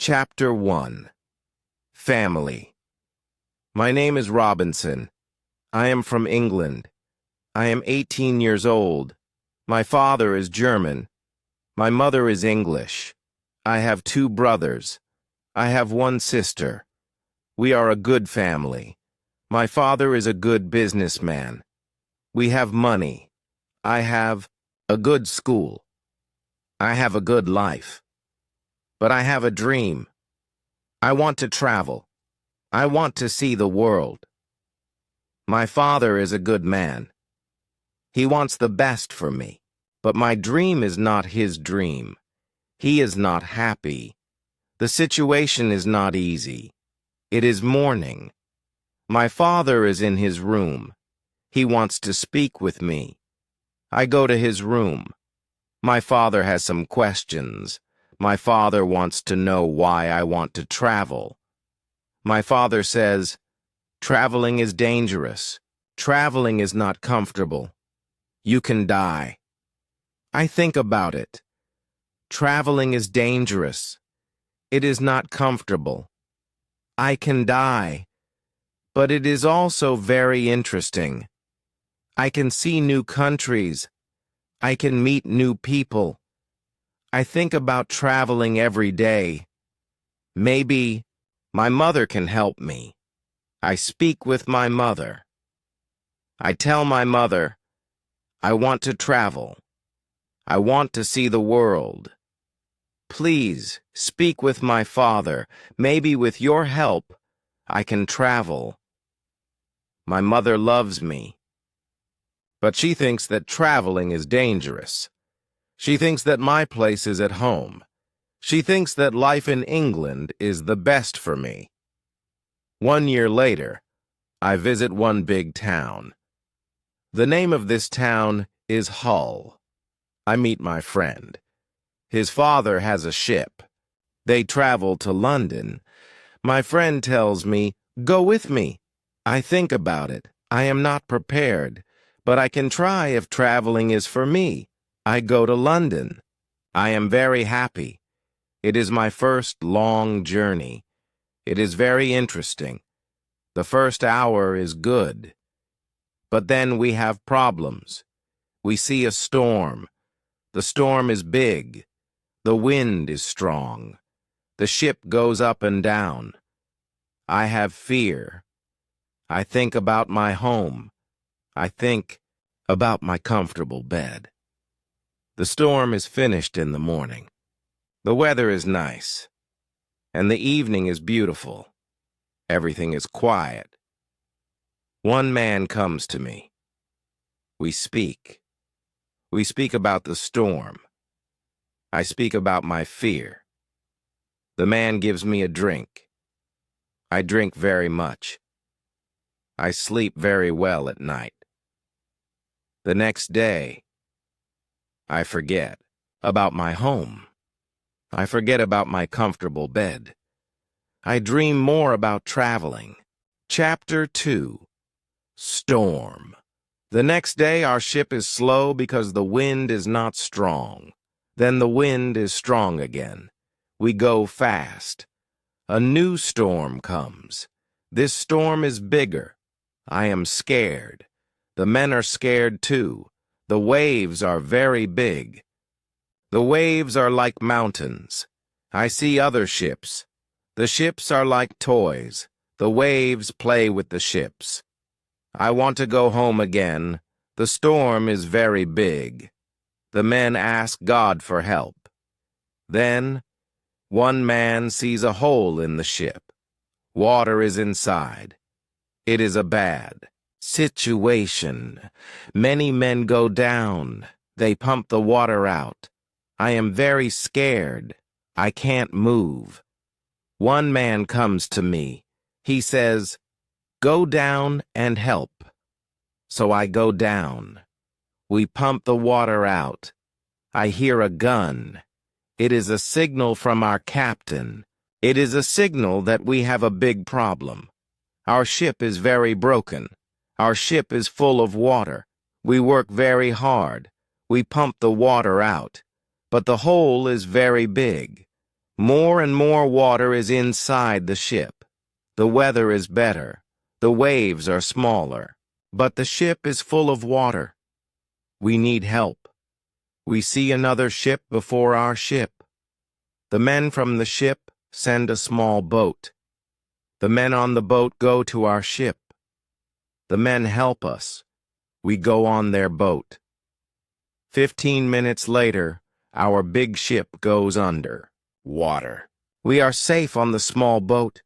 Chapter 1. Family. My name is Robinson. I am from England. I am 18 years old. My father is German. My mother is English. I have 2 brothers. I have 1 sister. We are a good family. My father is a good businessman. We have money. I have a good school. I have a good life. But I have a dream. I want to travel. I want to see the world. My father is a good man. He wants the best for me. But my dream is not his dream. He is not happy. The situation is not easy. It is morning. My father is in his room. He wants to speak with me. I go to his room. My father has some questions. My father wants to know why I want to travel. My father says, "Traveling is dangerous. Traveling is not comfortable. You can die." I think about it. Traveling is dangerous. It is not comfortable. I can die. But it is also very interesting. I can see new countries. I can meet new people. I think about traveling every day. Maybe my mother can help me. I speak with my mother. I tell my mother, I want to travel. I want to see the world. Please speak with my father. Maybe with your help, I can travel. My mother loves me. But she thinks that traveling is dangerous. She thinks that my place is at home. She thinks that life in England is the best for me. 1 year later, I visit one big town. The name of this town is Hull. I meet my friend. His father has a ship. They travel to London. My friend tells me, "Go with me." I think about it. I am not prepared, but I can try if traveling is for me. I go to London. I am very happy. It is my first long journey. It is very interesting. The first hour is good. But then we have problems. We see a storm. The storm is big. The wind is strong. The ship goes up and down. I have fear. I think about my home. I think about my comfortable bed. The storm is finished in the morning. The weather is nice, and the evening is beautiful. Everything is quiet. One man comes to me. We speak. We speak about the storm. I speak about my fear. The man gives me a drink. I drink very much. I sleep very well at night. The next day, I forget about my home. I forget about my comfortable bed. I dream more about traveling. Chapter 2. Storm. The next day our ship is slow because the wind is not strong. Then the wind is strong again. We go fast. A new storm comes. This storm is bigger. I am scared. The men are scared too. The waves are very big. The waves are like mountains. I see other ships. The ships are like toys. The waves play with the ships. I want to go home again. The storm is very big. The men ask God for help. Then, one man sees a hole in the ship. Water is inside. It is a bad situation. Many men go down. They pump the water out. I am very scared. I can't move. One man comes to me. He says, "Go down and help." So I go down. We pump the water out. I hear a gun. It is a signal from our captain. It is a signal that we have a big problem. Our ship is very broken. Our ship is full of water. We work very hard. We pump the water out. But the hole is very big. More and more water is inside the ship. The weather is better. The waves are smaller. But the ship is full of water. We need help. We see another ship before our ship. The men from the ship send a small boat. The men on the boat go to our ship. The men help us. We go on their boat. 15 minutes later, our big ship goes under. Water. We are safe on the small boat.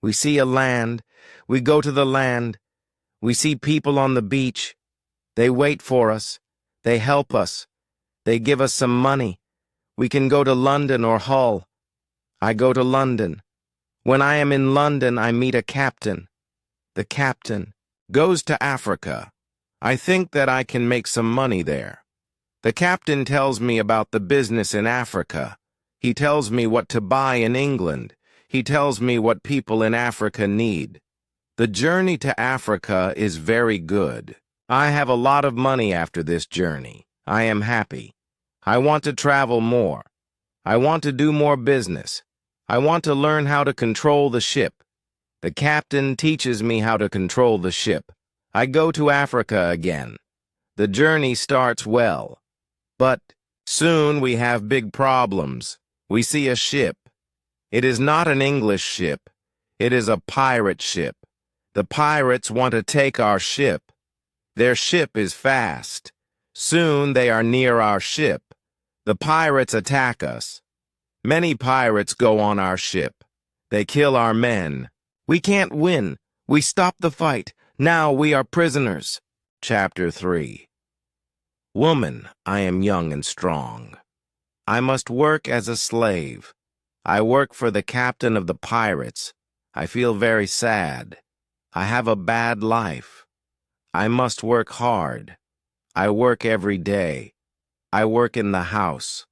We see a land. We go to the land. We see people on the beach. They wait for us. They help us. They give us some money. We can go to London or Hull. I go to London. When I am in London, I meet a captain. The captain goes to Africa. I think that I can make some money there. The captain tells me about the business in Africa. He tells me what to buy in England. He tells me what people in Africa need. The journey to Africa is very good. I have a lot of money after this journey. I am happy. I want to travel more. I want to do more business. I want to learn how to control the ship. The captain teaches me how to control the ship. I go to Africa again. The journey starts well. But soon we have big problems. We see a ship. It is not an English ship. It is a pirate ship. The pirates want to take our ship. Their ship is fast. Soon they are near our ship. The pirates attack us. Many pirates go on our ship. They kill our men. We can't win. We stop the fight. Now we are prisoners. Chapter 3. Woman, I am young and strong. I must work as a slave. I work for the captain of the pirates. I feel very sad. I have a bad life. I must work hard. I work every day. I work in the house.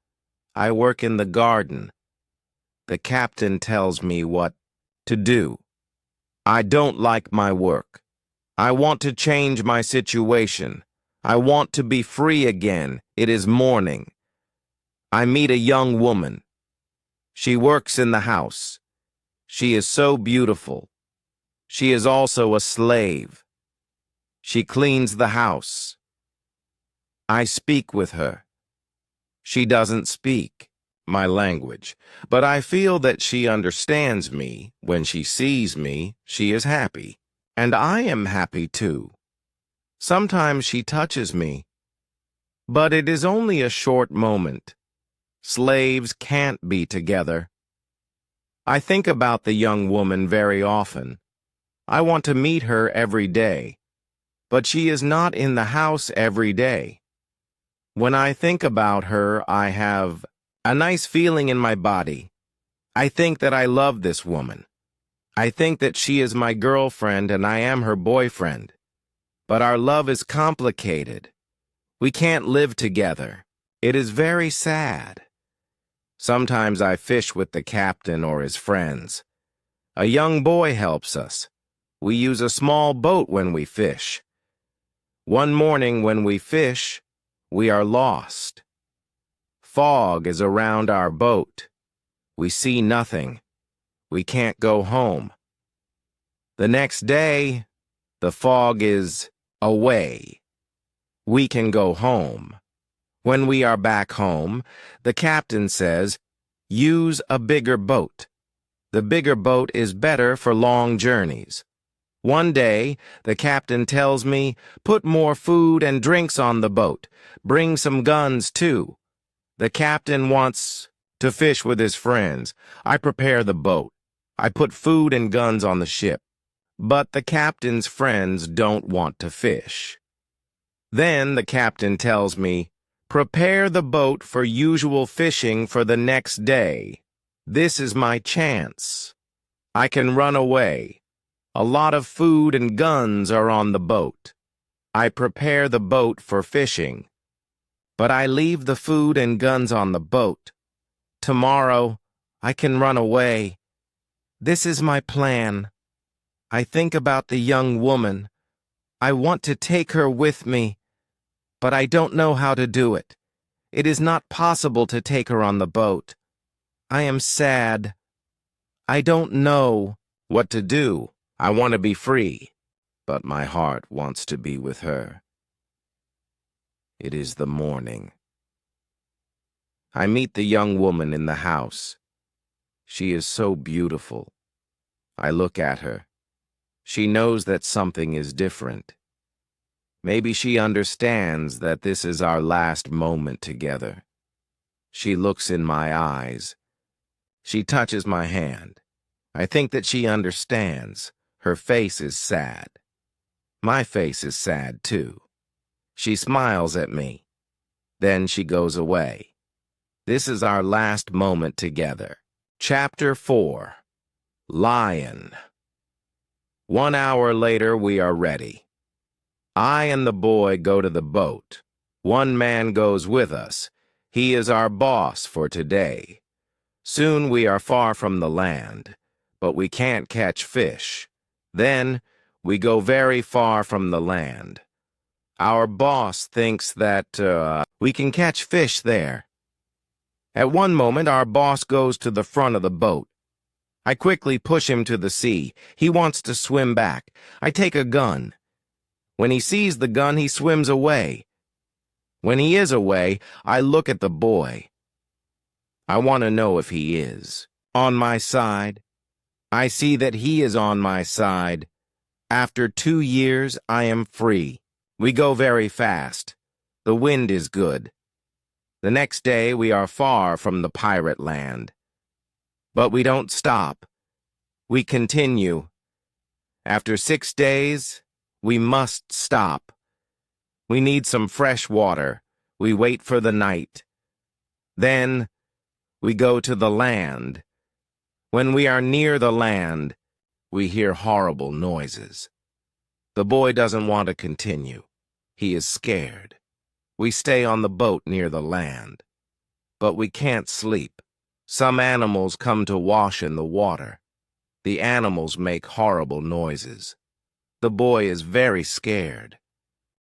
I work in the garden. The captain tells me what to do. I don't like my work. I want to change my situation. I want to be free again. It is morning. I meet a young woman. She works in the house. She is so beautiful. She is also a slave. She cleans the house. I speak with her. She doesn't speak my language, but I feel that she understands me. When she sees me, she is happy. And I am happy too. Sometimes she touches me, but it is only a short moment. Slaves can't be together. I think about the young woman very often. I want to meet her every day, but she is not in the house every day. When I think about her, I have a nice feeling in my body. I think that I love this woman. I think that she is my girlfriend and I am her boyfriend. But our love is complicated. We can't live together. It is very sad. Sometimes I fish with the captain or his friends. A young boy helps us. We use a small boat when we fish. One morning when we fish, we are lost. Fog is around our boat. We see nothing. We can't go home. The next day, the fog is away. We can go home. When we are back home, the captain says, use a bigger boat. The bigger boat is better for long journeys. One day, the captain tells me, put more food and drinks on the boat. Bring some guns, too. The captain wants to fish with his friends. I prepare the boat. I put food and guns on the ship. But the captain's friends don't want to fish. Then the captain tells me, prepare the boat for usual fishing for the next day. This is my chance. I can run away. A lot of food and guns are on the boat. I prepare the boat for fishing. But I leave the food and guns on the boat. Tomorrow, I can run away. This is my plan. I think about the young woman. I want to take her with me, but I don't know how to do it. It is not possible to take her on the boat. I am sad. I don't know what to do. I want to be free, but my heart wants to be with her. It is the morning. I meet the young woman in the house. She is so beautiful. I look at her. She knows that something is different. Maybe she understands that this is our last moment together. She looks in my eyes. She touches my hand. I think that she understands. Her face is sad. My face is sad, too. She smiles at me. Then she goes away. This is our last moment together. Chapter 4. Lion. 1 hour later, we are ready. I and the boy go to the boat. One man goes with us. He is our boss for today. Soon we are far from the land, but we can't catch fish. Then we go very far from the land. Our boss thinks that we can catch fish there. At one moment, our boss goes to the front of the boat. I quickly push him to the sea. He wants to swim back. I take a gun. When he sees the gun, he swims away. When he is away, I look at the boy. I want to know if he is on my side. I see that he is on my side. After 2 years, I am free. We go very fast. The wind is good. The next day, we are far from the pirate land. But we don't stop. We continue. After 6 days, we must stop. We need some fresh water. We wait for the night. Then, we go to the land. When we are near the land, we hear horrible noises. The boy doesn't want to continue. He is scared. We stay on the boat near the land. But we can't sleep. Some animals come to wash in the water. The animals make horrible noises. The boy is very scared.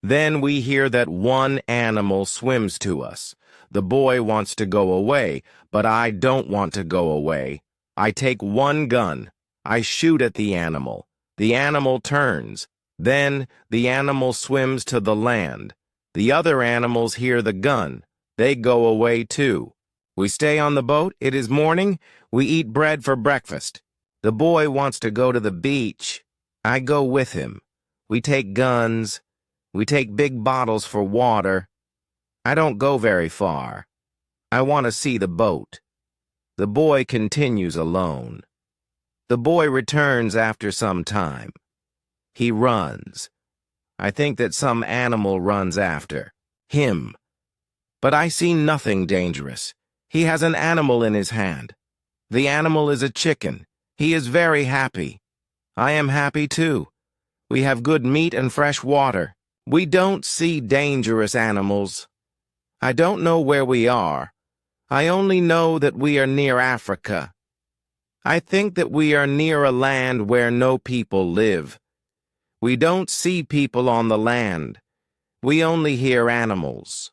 Then we hear that one animal swims to us. The boy wants to go away, but I don't want to go away. I take one gun. I shoot at the animal. The animal turns. Then the animal swims to the land. The other animals hear the gun. They go away too. We stay on the boat. It is morning. We eat bread for breakfast. The boy wants to go to the beach. I go with him. We take guns. We take big bottles for water. I don't go very far. I want to see the boat. The boy continues alone. The boy returns after some time. He runs. I think that some animal runs after him. But I see nothing dangerous. He has an animal in his hand. The animal is a chicken. He is very happy. I am happy too. We have good meat and fresh water. We don't see dangerous animals. I don't know where we are. I only know that we are near Africa. I think that we are near a land where no people live. We don't see people on the land. We only hear animals.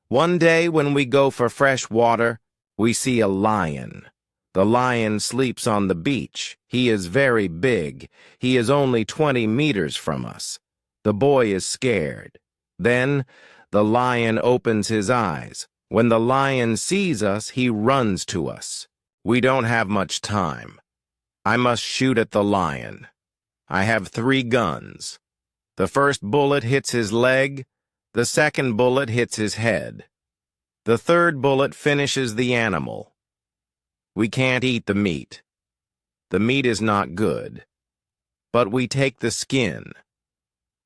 One day when we go for fresh water, we see a lion. The lion sleeps on the beach. He is very big. He is only 20 meters from us. The boy is scared. Then the lion opens his eyes. When the lion sees us, he runs to us. We don't have much time. I must shoot at the lion. I have 3 guns. The first bullet hits his leg. The second bullet hits his head. The third bullet finishes the animal. We can't eat the meat. The meat is not good. But we take the skin.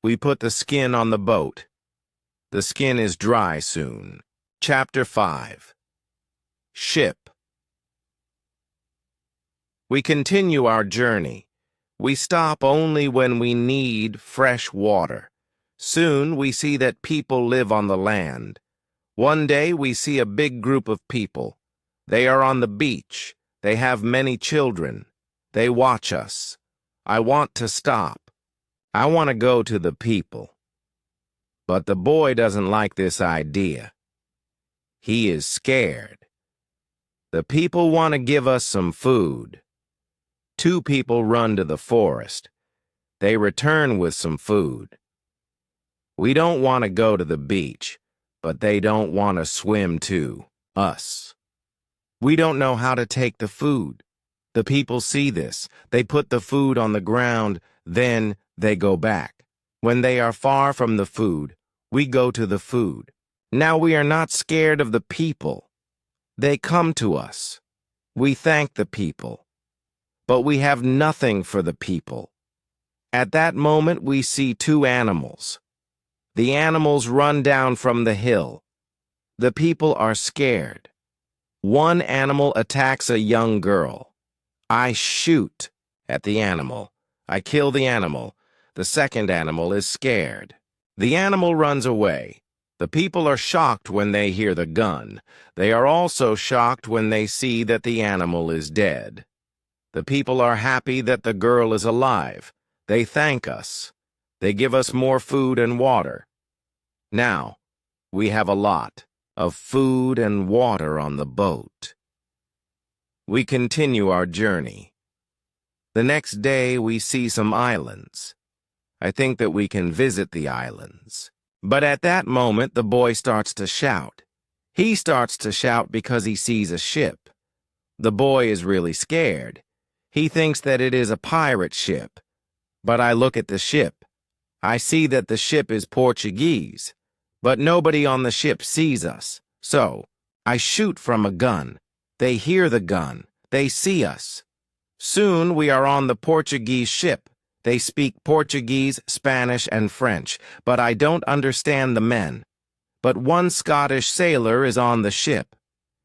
We put the skin on the boat. The skin is dry soon. Chapter 5. Ship. We continue our journey. We stop only when we need fresh water. Soon we see that people live on the land. One day we see a big group of people. They are on the beach. They have many children. They watch us. I want to stop. I want to go to the people. But the boy doesn't like this idea. He is scared. The people want to give us some food. Two people run to the forest. They return with some food. We don't want to go to the beach, but they don't want to swim too. Us. We don't know how to take the food. The people see this. They put the food on the ground, then they go back. When they are far from the food, we go to the food. Now we are not scared of the people. They come to us. We thank the people. But we have nothing for the people. At that moment we see two animals. The animals run down from the hill. The people are scared. One animal attacks a young girl. I shoot at the animal. I kill the animal. The second animal is scared. The animal runs away. The people are shocked when they hear the gun. They are also shocked when they see that the animal is dead. The people are happy that the girl is alive. They thank us. They give us more food and water. Now, we have a lot of food and water on the boat. We continue our journey. The next day, we see some islands. I think that we can visit the islands. But at that moment, the boy starts to shout. He starts to shout because he sees a ship. The boy is really scared. He thinks that it is a pirate ship. But I look at the ship. I see that the ship is Portuguese. But nobody on the ship sees us. So, I shoot from a gun. They hear the gun. They see us. Soon we are on the Portuguese ship. They speak Portuguese, Spanish, and French, but I don't understand the men. But one Scottish sailor is on the ship.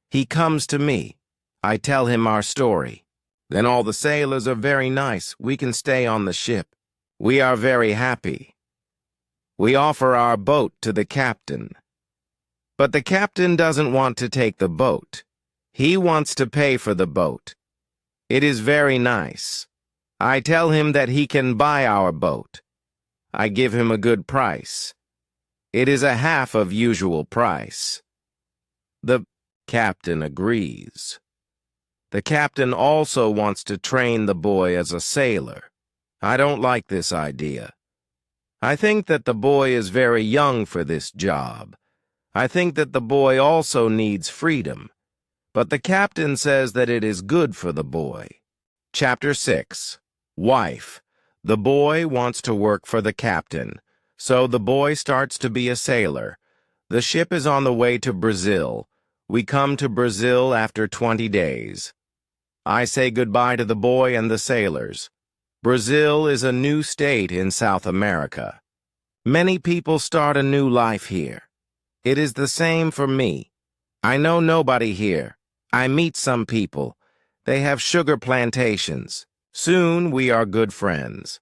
He comes to me. I tell him our story. Then all the sailors are very nice. We can stay on the ship. We are very happy. We offer our boat to the captain. But the captain doesn't want to take the boat. He wants to pay for the boat. It is very nice. I tell him that he can buy our boat. I give him a good price. It is a half of usual price. The captain agrees. The captain also wants to train the boy as a sailor. I don't like this idea. I think that the boy is very young for this job. I think that the boy also needs freedom. But the captain says that it is good for the boy. Chapter 6. Wife. The boy wants to work for the captain. So the boy starts to be a sailor. The ship is on the way to Brazil. We come to Brazil after 20 days. I say goodbye to the boy and the sailors. Brazil is a new state in South America. Many people start a new life here. It is the same for me. I know nobody here. I meet some people. They have sugar plantations. Soon we are good friends.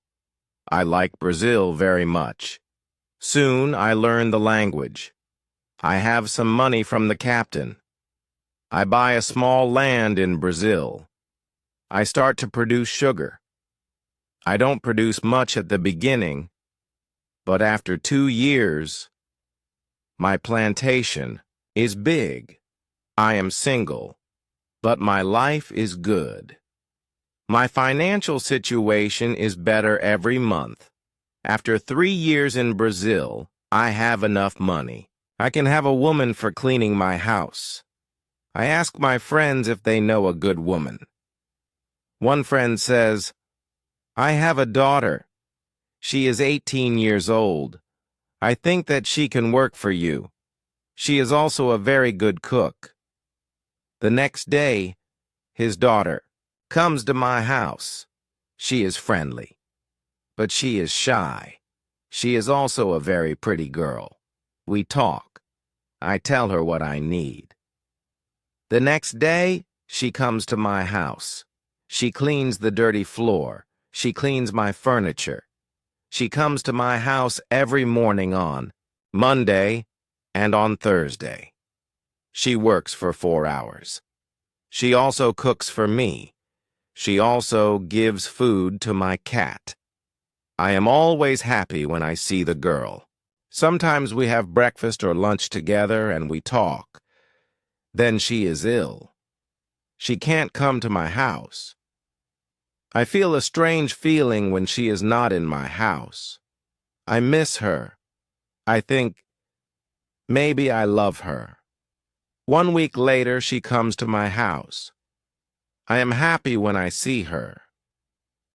I like Brazil very much. Soon I learn the language. I have some money from the captain. I buy a small land in Brazil. I start to produce sugar. I don't produce much at the beginning, but after 2 years, my plantation is big. I am single, but my life is good. My financial situation is better every month. After 3 years in Brazil, I have enough money. I can have a woman for cleaning my house. I ask my friends if they know a good woman. One friend says, I have a daughter. She is 18 years old. I think that she can work for you. She is also a very good cook. The next day, his daughter comes to my house. She is friendly, but she is shy. She is also a very pretty girl. We talk. I tell her what I need. The next day, she comes to my house. She cleans the dirty floor. She cleans my furniture. She comes to my house every morning on Monday and on Thursday. She works for 4 hours. She also cooks for me. She also gives food to my cat. I am always happy when I see the girl. Sometimes we have breakfast or lunch together and we talk. Then she is ill. She can't come to my house. I feel a strange feeling when she is not in my house. I miss her. I think maybe I love her. 1 week later, she comes to my house. I am happy when I see her.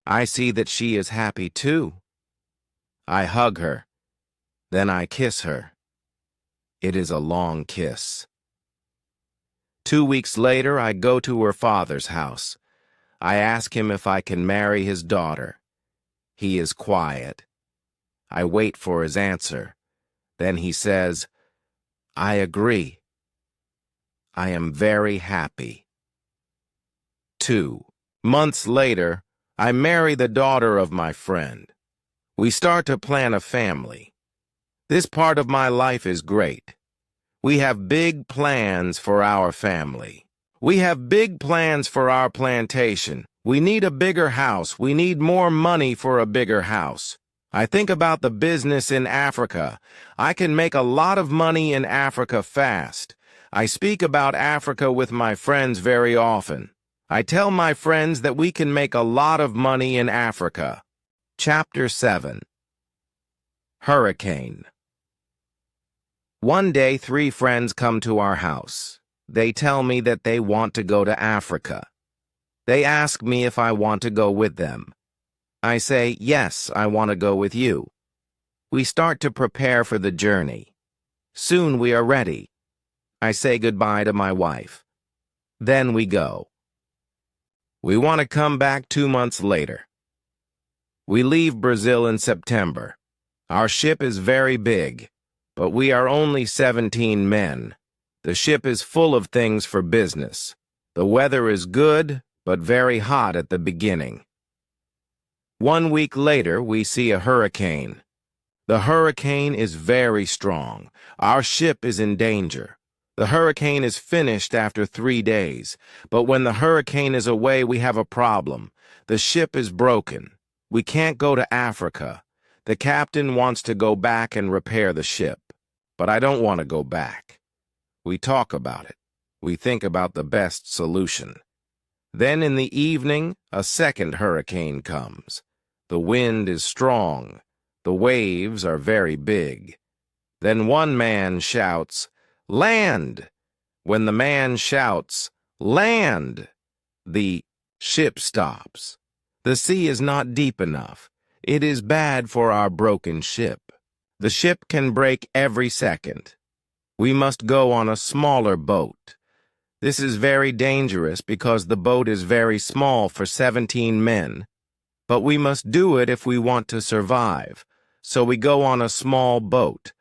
I see that she is happy too. I hug her. Then I kiss her. It is a long kiss. 2 weeks later, I go to her father's house. I ask him if I can marry his daughter. He is quiet. I wait for his answer. Then he says, I agree. I am very happy. 2 months later, I marry the daughter of my friend. We start to plan a family. This part of my life is great. We have big plans for our family. We have big plans for our plantation. We need a bigger house. We need more money for a bigger house. I think about the business in Africa. I can make a lot of money in Africa fast. I speak about Africa with my friends very often. I tell my friends that we can make a lot of money in Africa. Chapter 7. Hurricane. One day, 3 friends come to our house. They tell me that they want to go to Africa. They ask me if I want to go with them. I say, yes, I want to go with you. We start to prepare for the journey. Soon we are ready. I say goodbye to my wife. Then we go. We want to come back 2 months later. We leave Brazil in September. Our ship is very big, but we are only 17 men. The ship is full of things for business. The weather is good, but very hot at the beginning. 1 week later, we see a hurricane. The hurricane is very strong. Our ship is in danger. The hurricane is finished after 3 days, but when the hurricane is away, we have a problem. The ship is broken. We can't go to Africa. The captain wants to go back and repair the ship, but I don't want to go back. We talk about it. We think about the best solution. Then in the evening, a second hurricane comes. The wind is strong. The waves are very big. Then one man shouts, "Land!" When the man shouts, "Land!" the ship stops. The sea is not deep enough. It is bad for our broken ship. The ship can break every second. We must go on a smaller boat. This is very dangerous because the boat is very small for 17 men. But we must do it if we want to survive. So we go on a small boat.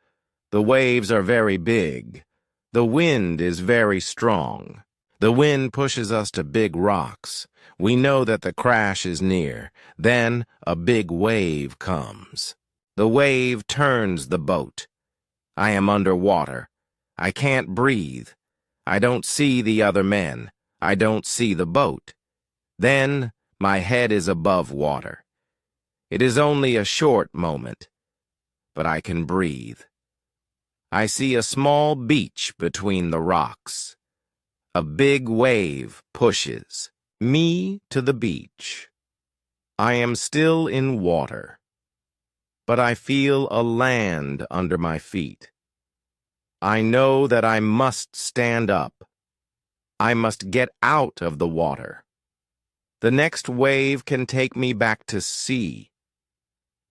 The waves are very big. The wind is very strong. The wind pushes us to big rocks. We know that the crash is near. Then a big wave comes. The wave turns the boat. I am underwater. I can't breathe. I don't see the other men. I don't see the boat. Then my head is above water. It is only a short moment, but I can breathe. I see a small beach between the rocks. A big wave pushes me to the beach. I am still in water, but I feel a land under my feet. I know that I must stand up. I must get out of the water. The next wave can take me back to sea,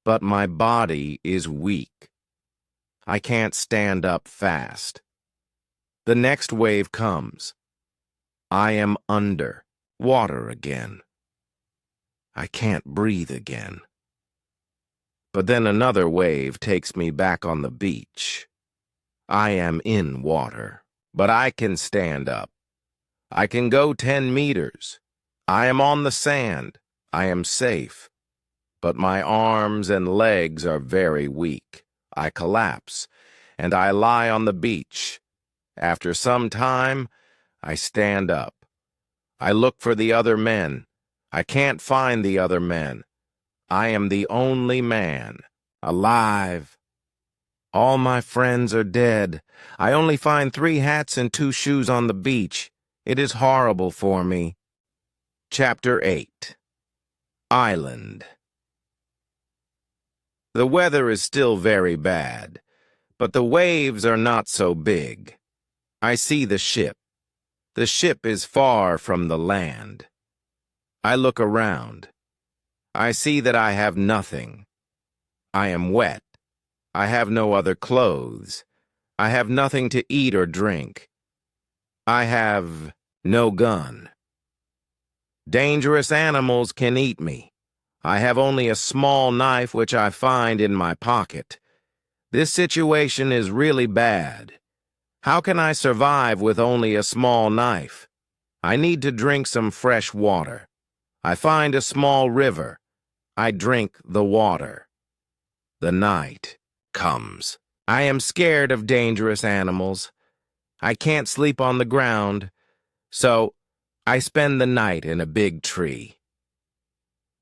but my body is weak. I can't stand up fast. The next wave comes. I am under water again. I can't breathe again. But then another wave takes me back on the beach. I am in water, but I can stand up. I can go 10 meters. I am on the sand. I am safe. But my arms and legs are very weak. I collapse, and I lie on the beach. After some time, I stand up. I look for the other men. I can't find the other men. I am the only man alive. All my friends are dead. I only find 3 hats and 2 shoes on the beach. It is horrible for me. Chapter 8. Island. The weather is still very bad, but the waves are not so big. I see the ship. The ship is far from the land. I look around. I see that I have nothing. I am wet. I have no other clothes. I have nothing to eat or drink. I have no gun. Dangerous animals can eat me. I have only a small knife which I find in my pocket. This situation is really bad. How can I survive with only a small knife? I need to drink some fresh water. I find a small river. I drink the water. The night comes. I am scared of dangerous animals. I can't sleep on the ground, so I spend the night in a big tree.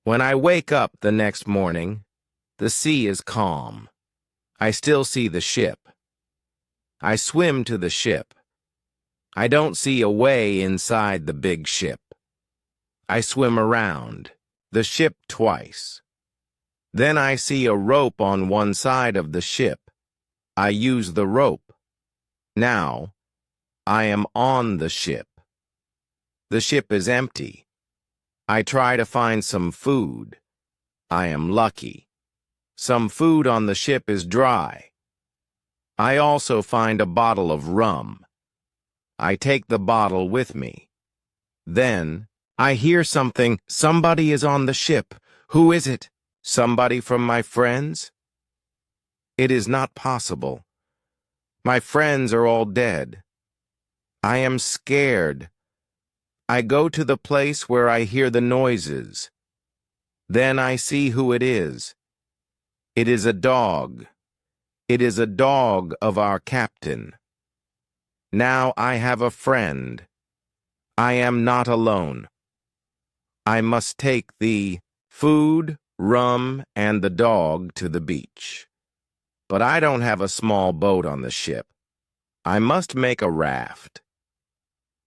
When I wake up the next morning, the sea is calm. I still see the ship. I swim to the ship. I don't see a way inside the big ship. I swim around the ship twice. Then I see a rope on one side of the ship. I use the rope. Now, I am on the ship. The ship is empty. I try to find some food. I am lucky. Some food on the ship is dry. I also find a bottle of rum. I take the bottle with me. Then, I hear something. Somebody is on the ship. Who is it? Somebody from my friends? It is not possible. My friends are all dead. I am scared. I go to the place where I hear the noises. Then I see who it is. It is a dog. It is a dog of our captain. Now I have a friend. I am not alone. I must take the food, rum, and the dog to the beach. But I don't have a small boat on the ship. I must make a raft.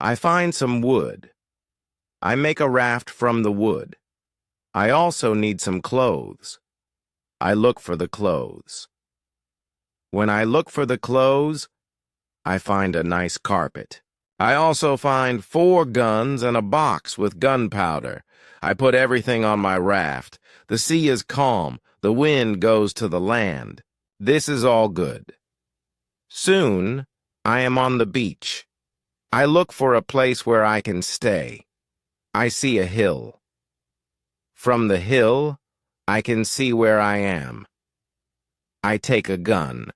I find some wood. I make a raft from the wood. I also need some clothes. I look for the clothes. When I look for the clothes, I find a nice carpet. I also find 4 guns and a box with gunpowder. I put everything on my raft. The sea is calm. The wind goes to the land. This is all good. Soon, I am on the beach. I look for a place where I can stay. I see a hill. From the hill, I can see where I am. I take a gun.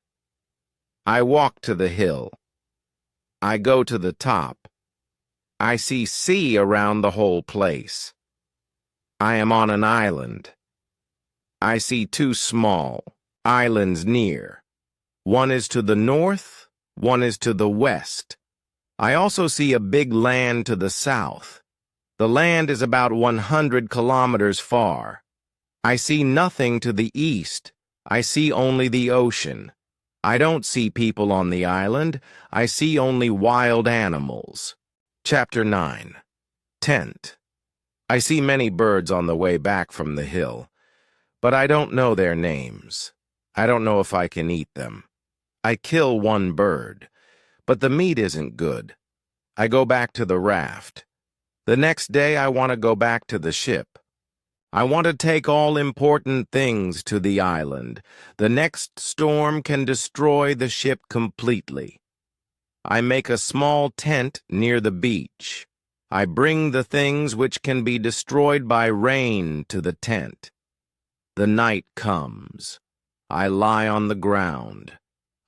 I walk to the hill. I go to the top. I see sea around the whole place. I am on an island. I see 2 small islands near. One is to the north, one is to the west. I also see a big land to the south. The land is about 100 kilometers far. I see nothing to the east. I see only the ocean. I don't see people on the island. I see only wild animals. Chapter 9. Tent. I see many birds on the way back from the hill, but I don't know their names. I don't know if I can eat them. I kill one bird, but the meat isn't good. I go back to the raft. The next day I want to go back to the ship. I want to take all important things to the island. The next storm can destroy the ship completely. I make a small tent near the beach. I bring the things which can be destroyed by rain to the tent. The night comes. I lie on the ground.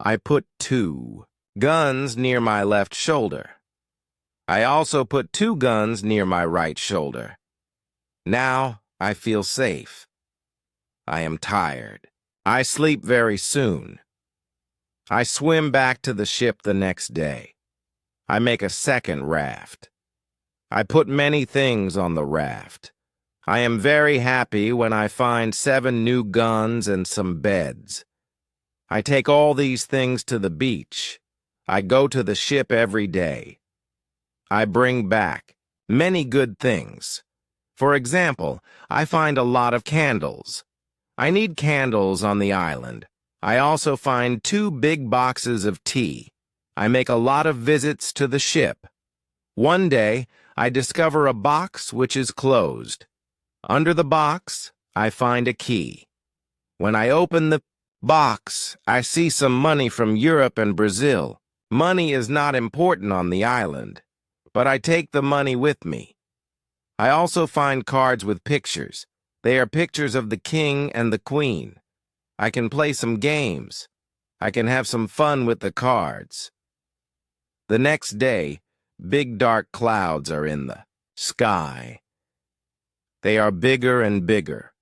I put 2 guns near my left shoulder. I also put 2 guns near my right shoulder. Now I feel safe. I am tired. I sleep very soon. I swim back to the ship the next day. I make a second raft. I put many things on the raft. I am very happy when I find 7 new guns and some beds. I take all these things to the beach. I go to the ship every day. I bring back many good things. For example, I find a lot of candles. I need candles on the island. I also find 2 big boxes of tea. I make a lot of visits to the ship. One day, I discover a box which is closed. Under the box, I find a key. When I open the box, I see some money from Europe and Brazil. Money is not important on the island, but I take the money with me. I also find cards with pictures. They are pictures of the king and the queen. I can play some games. I can have some fun with the cards. The next day, big dark clouds are in the sky. They are bigger and bigger.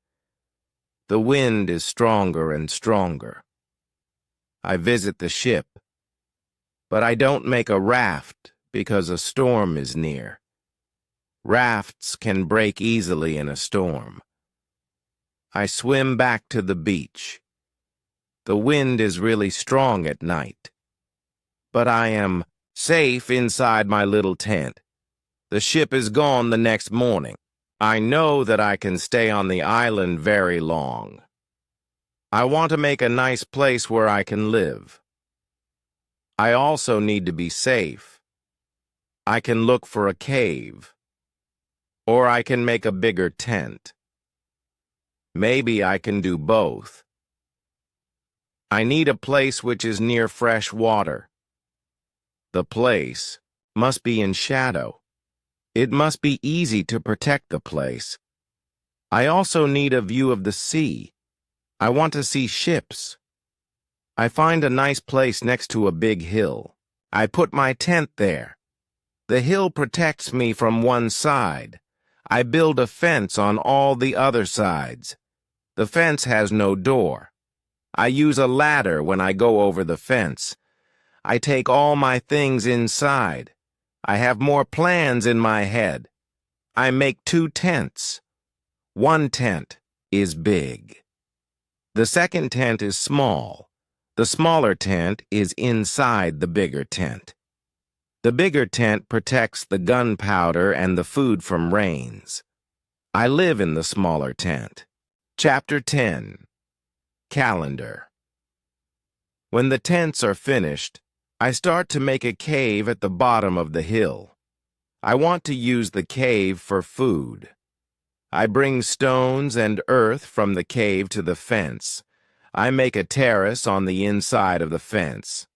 The wind is stronger and stronger. I visit the ship, but I don't make a raft because a storm is near. Rafts can break easily in a storm. I swim back to the beach. The wind is really strong at night, but I am safe inside my little tent. The ship is gone the next morning. I know that I can stay on the island very long. I want to make a nice place where I can live. I also need to be safe. I can look for a cave, or I can make a bigger tent. Maybe I can do both. I need a place which is near fresh water. The place must be in shadow. It must be easy to protect the place. I also need a view of the sea. I want to see ships. I find a nice place next to a big hill. I put my tent there. The hill protects me from one side. I build a fence on all the other sides. The fence has no door. I use a ladder when I go over the fence. I take all my things inside. I have more plans in my head. I make 2 tents. One tent is big. The second tent is small. The smaller tent is inside the bigger tent. The bigger tent protects the gunpowder and the food from rains. I live in the smaller tent. Chapter 10. Calendar. When the tents are finished, I start to make a cave at the bottom of the hill. I want to use the cave for food. I bring stones and earth from the cave to the fence. I make a terrace on the inside of the fence.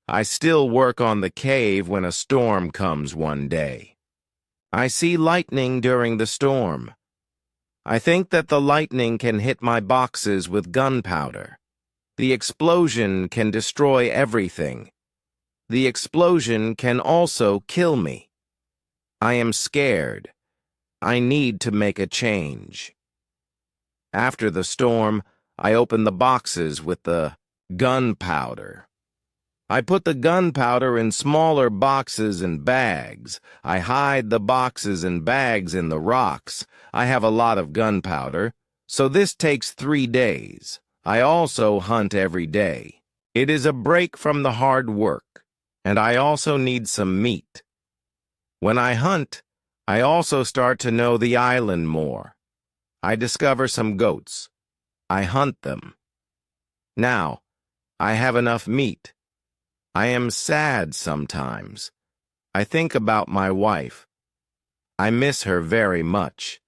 I still work on the cave when a storm comes one day. I see lightning during the storm. I think that the lightning can hit my boxes with gunpowder. The explosion can destroy everything. The explosion can also kill me. I am scared. I need to make a change. After the storm, I open the boxes with the gunpowder. I put the gunpowder in smaller boxes and bags. I hide the boxes and bags in the rocks. I have a lot of gunpowder, so this takes 3 days. I also hunt every day. It is a break from the hard work, and I also need some meat. When I hunt, I also start to know the island more. I discover some goats. I hunt them. Now, I have enough meat. I am sad sometimes. I think about my wife. I miss her very much.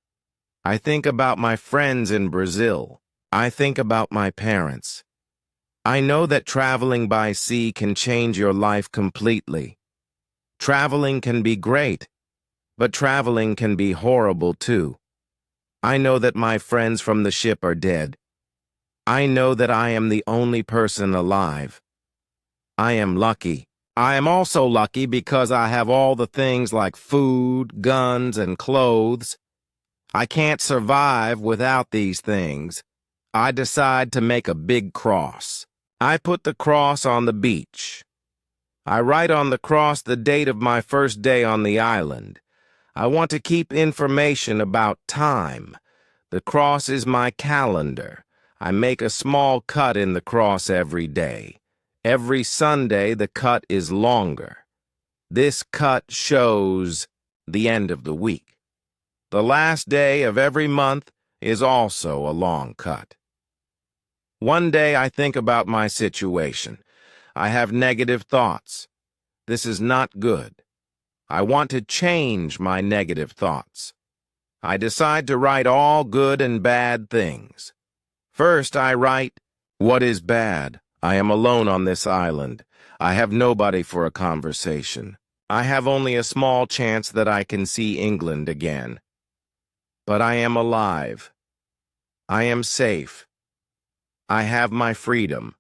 I think about my friends in Brazil. I think about my parents. I know that traveling by sea can change your life completely. Traveling can be great, but traveling can be horrible too. I know that my friends from the ship are dead. I know that I am the only person alive. I am lucky. I am also lucky because I have all the things like food, guns, and clothes. I can't survive without these things. I decide to make a big cross. I put the cross on the beach. I write on the cross the date of my first day on the island. I want to keep information about time. The cross is my calendar. I make a small cut in the cross every day. Every Sunday, the cut is longer. This cut shows the end of the week. The last day of every month is also a long cut. One day I think about my situation. I have negative thoughts. This is not good. I want to change my negative thoughts. I decide to write all good and bad things. First, I write, "What is bad? I am alone on this island. I have nobody for a conversation. I have only a small chance that I can see England again. But I am alive. I am safe. I have my freedom.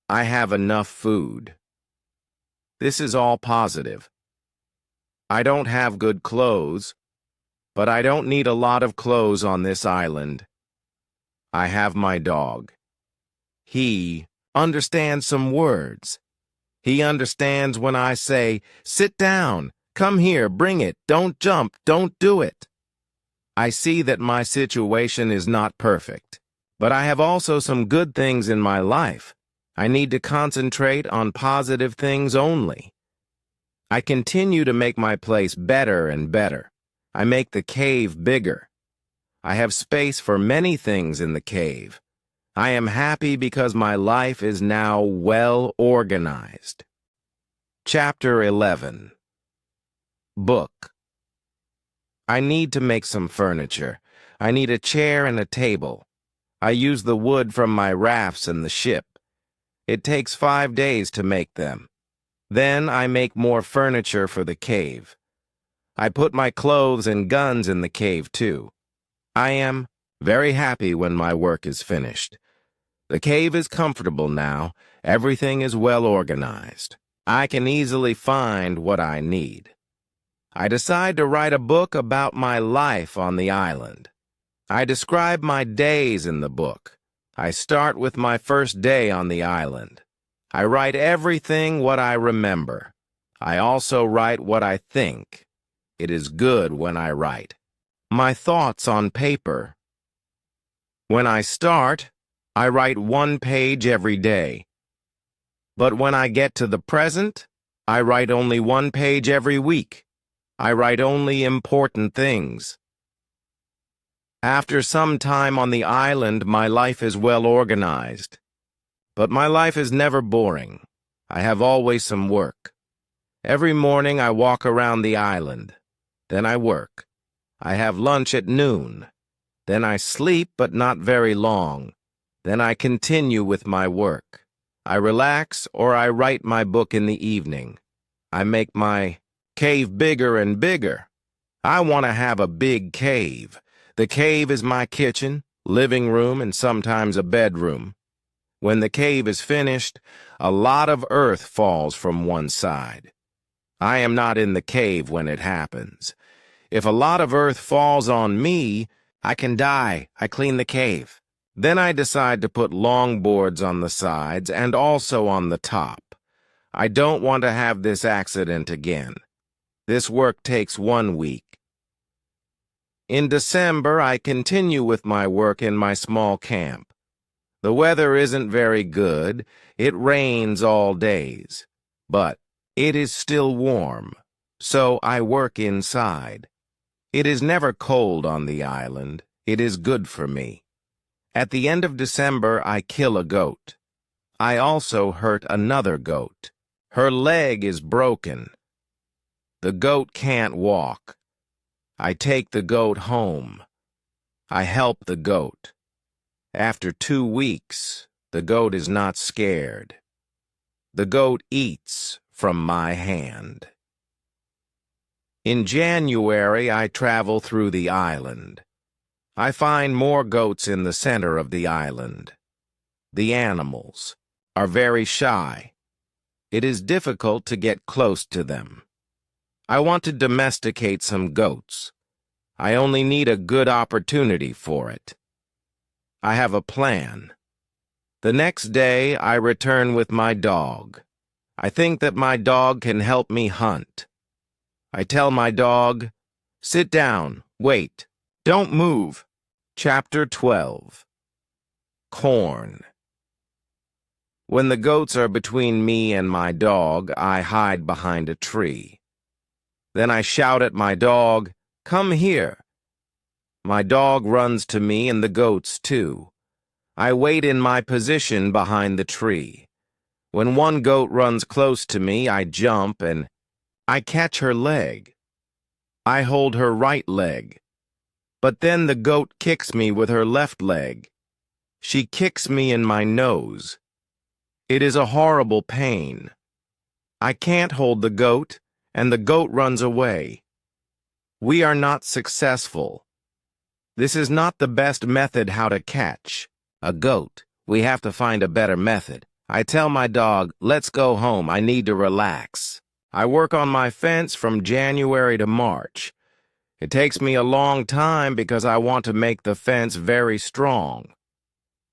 I have enough food." This is all positive. I don't have good clothes, but I don't need a lot of clothes on this island. I have my dog. He understands some words. He understands when I say, "Sit down, come here, bring it, don't jump, don't do it." I see that my situation is not perfect, but I have also some good things in my life. I need to concentrate on positive things only. I continue to make my place better and better. I make the cave bigger. I have space for many things in the cave. I am happy because my life is now well organized. Chapter 11. Book. I need to make some furniture. I need a chair and a table. I use the wood from my rafts in the ship. It takes 5 days to make them. Then I make more furniture for the cave. I put my clothes and guns in the cave too. I am very happy when my work is finished. The cave is comfortable now. Everything is well organized. I can easily find what I need. I decide to write a book about my life on the island. I describe my days in the book. I start with my first day on the island. I write everything what I remember. I also write what I think. It is good when I write. My thoughts on paper. When I start, I write 1 page every day. But when I get to the present, I write only 1 page every week. I write only important things. After some time on the island, my life is well organized. But my life is never boring. I have always some work. Every morning I walk around the island. Then I work. I have lunch at noon. Then I sleep, but not very long. Then I continue with my work. I relax or I write my book in the evening. I make my cave bigger and bigger. I want to have a big cave. The cave is my kitchen, living room, and sometimes a bedroom. When the cave is finished, a lot of earth falls from one side. I am not in the cave when it happens. If a lot of earth falls on me, I can die. I clean the cave. Then I decide to put long boards on the sides and also on the top. I don't want to have this accident again. This work takes 1 week. In December, I continue with my work in my small camp. The weather isn't very good. It rains all days. But it is still warm, so I work inside. It is never cold on the island. It is good for me. At the end of December, I kill a goat. I also hurt another goat. Her leg is broken. The goat can't walk. I take the goat home. I help the goat. After 2 weeks, the goat is not scared. The goat eats from my hand. In January, I travel through the island. I find more goats in the center of the island. The animals are very shy. It is difficult to get close to them. I want to domesticate some goats. I only need a good opportunity for it. I have a plan. The next day, I return with my dog. I think that my dog can help me hunt. I tell my dog, "Sit down, wait, don't move." Chapter 12. Corn. When the goats are between me and my dog, I hide behind a tree. Then I shout at my dog, "Come here." My dog runs to me and the goats too. I wait in my position behind the tree. When one goat runs close to me, I jump and I catch her leg. I hold her right leg. But then the goat kicks me with her left leg. She kicks me in my nose. It is a horrible pain. I can't hold the goat, and the goat runs away. We are not successful. This is not the best method how to catch a goat. We have to find a better method. I tell my dog, "Let's go home. I need to relax." I work on my fence from January to March. It takes me a long time because I want to make the fence very strong.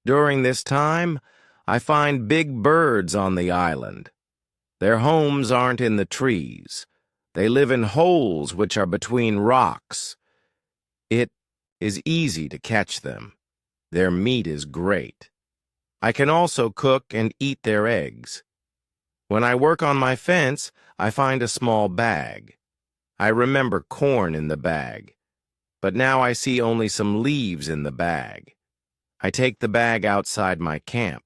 During this time, I find big birds on the island. Their homes aren't in the trees. They live in holes which are between rocks. It is easy to catch them. Their meat is great. I can also cook and eat their eggs. When I work on my fence, I find a small bag. I remember corn in the bag, but now I see only some leaves in the bag. I take the bag outside my camp.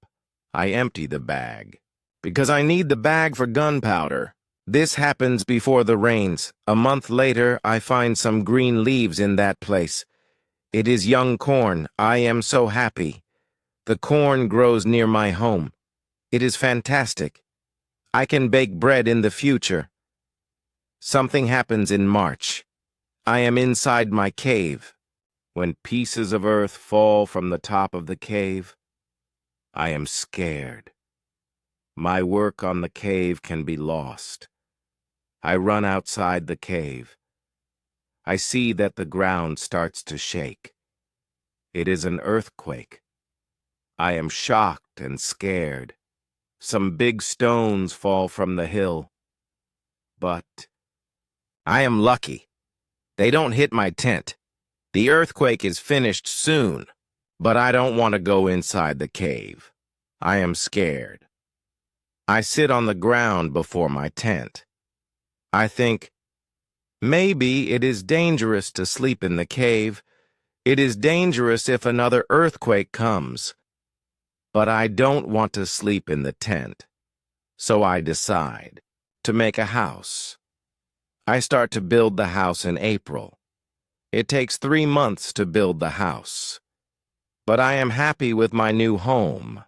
I empty the bag, because I need the bag for gunpowder. This happens before the rains. A month later, I find some green leaves in that place. It is young corn. I am so happy. The corn grows near my home. It is fantastic. I can bake bread in the future. Something happens in March. I am inside my cave. When pieces of earth fall from the top of the cave, I am scared. My work on the cave can be lost. I run outside the cave. I see that the ground starts to shake. It is an earthquake. I am shocked and scared. Some big stones fall from the hill. But I am lucky. They don't hit my tent. The earthquake is finished soon, but I don't want to go inside the cave. I am scared. I sit on the ground before my tent. I think, maybe it is dangerous to sleep in the cave. It is dangerous if another earthquake comes. But I don't want to sleep in the tent. So I decide to make a house. I start to build the house in April. It takes 3 months to build the house. But I am happy with my new home.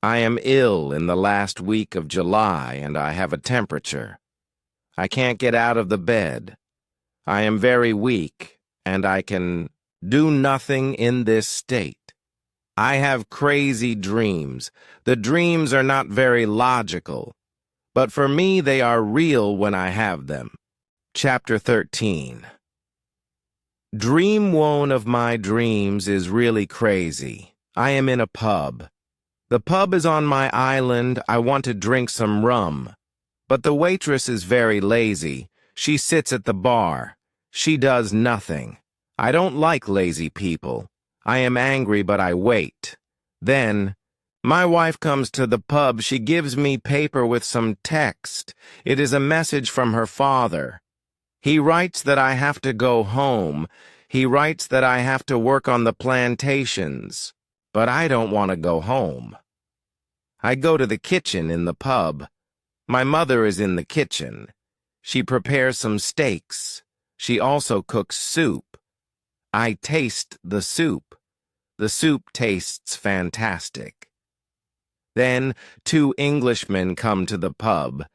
I am ill in the last week of July and I have a temperature. I can't get out of the bed. I am very weak and I can do nothing in this state. I have crazy dreams. The dreams are not very logical, but for me they are real when I have them. Chapter 13. Dream one of my dreams is really crazy. I am in a pub. The pub is on my island. I want to drink some rum. But the waitress is very lazy. She sits at the bar. She does nothing. I don't like lazy people. I am angry, but I wait. Then, my wife comes to the pub. She gives me paper with some text. It is a message from her father. He writes that I have to go home. He writes that I have to work on the plantations. But I don't want to go home. I go to the kitchen in the pub. My mother is in the kitchen. She prepares some steaks. She also cooks soup. I taste the soup. The soup tastes fantastic. Then 2 Englishmen come to the pub.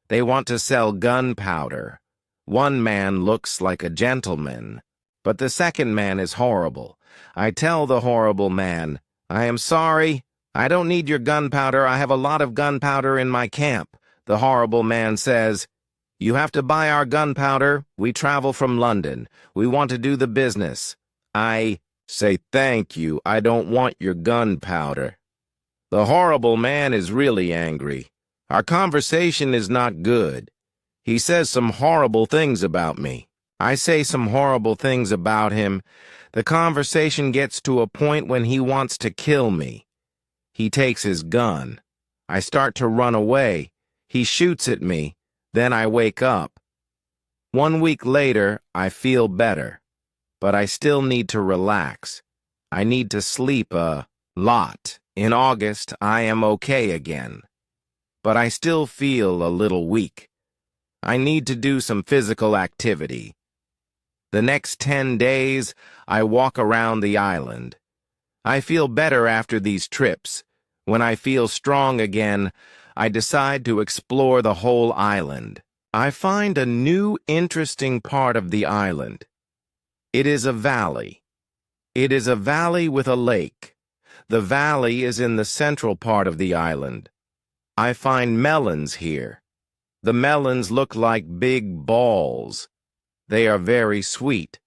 They want to sell gunpowder. One man looks like a gentleman, but the second man is horrible. I tell the horrible man, "I am sorry. I don't need your gunpowder. I have a lot of gunpowder in my camp." The horrible man says, "You have to buy our gunpowder. We travel from London. We want to do the business." I say, "Thank you. I don't want your gunpowder." The horrible man is really angry. Our conversation is not good. He says some horrible things about me. I say some horrible things about him. The conversation gets to a point when he wants to kill me. He takes his gun. I start to run away. He shoots at me. Then I wake up. 1 week later, I feel better. But I still need to relax. I need to sleep a lot. In August, I am okay again. But I still feel a little weak. I need to do some physical activity. The next 10 days, I walk around the island. I feel better after these trips. When I feel strong again, I decide to explore the whole island. I find a new, interesting part of the island. It is a valley. It is a valley with a lake. The valley is in the central part of the island. I find melons here. The melons look like big balls. They are very sweet.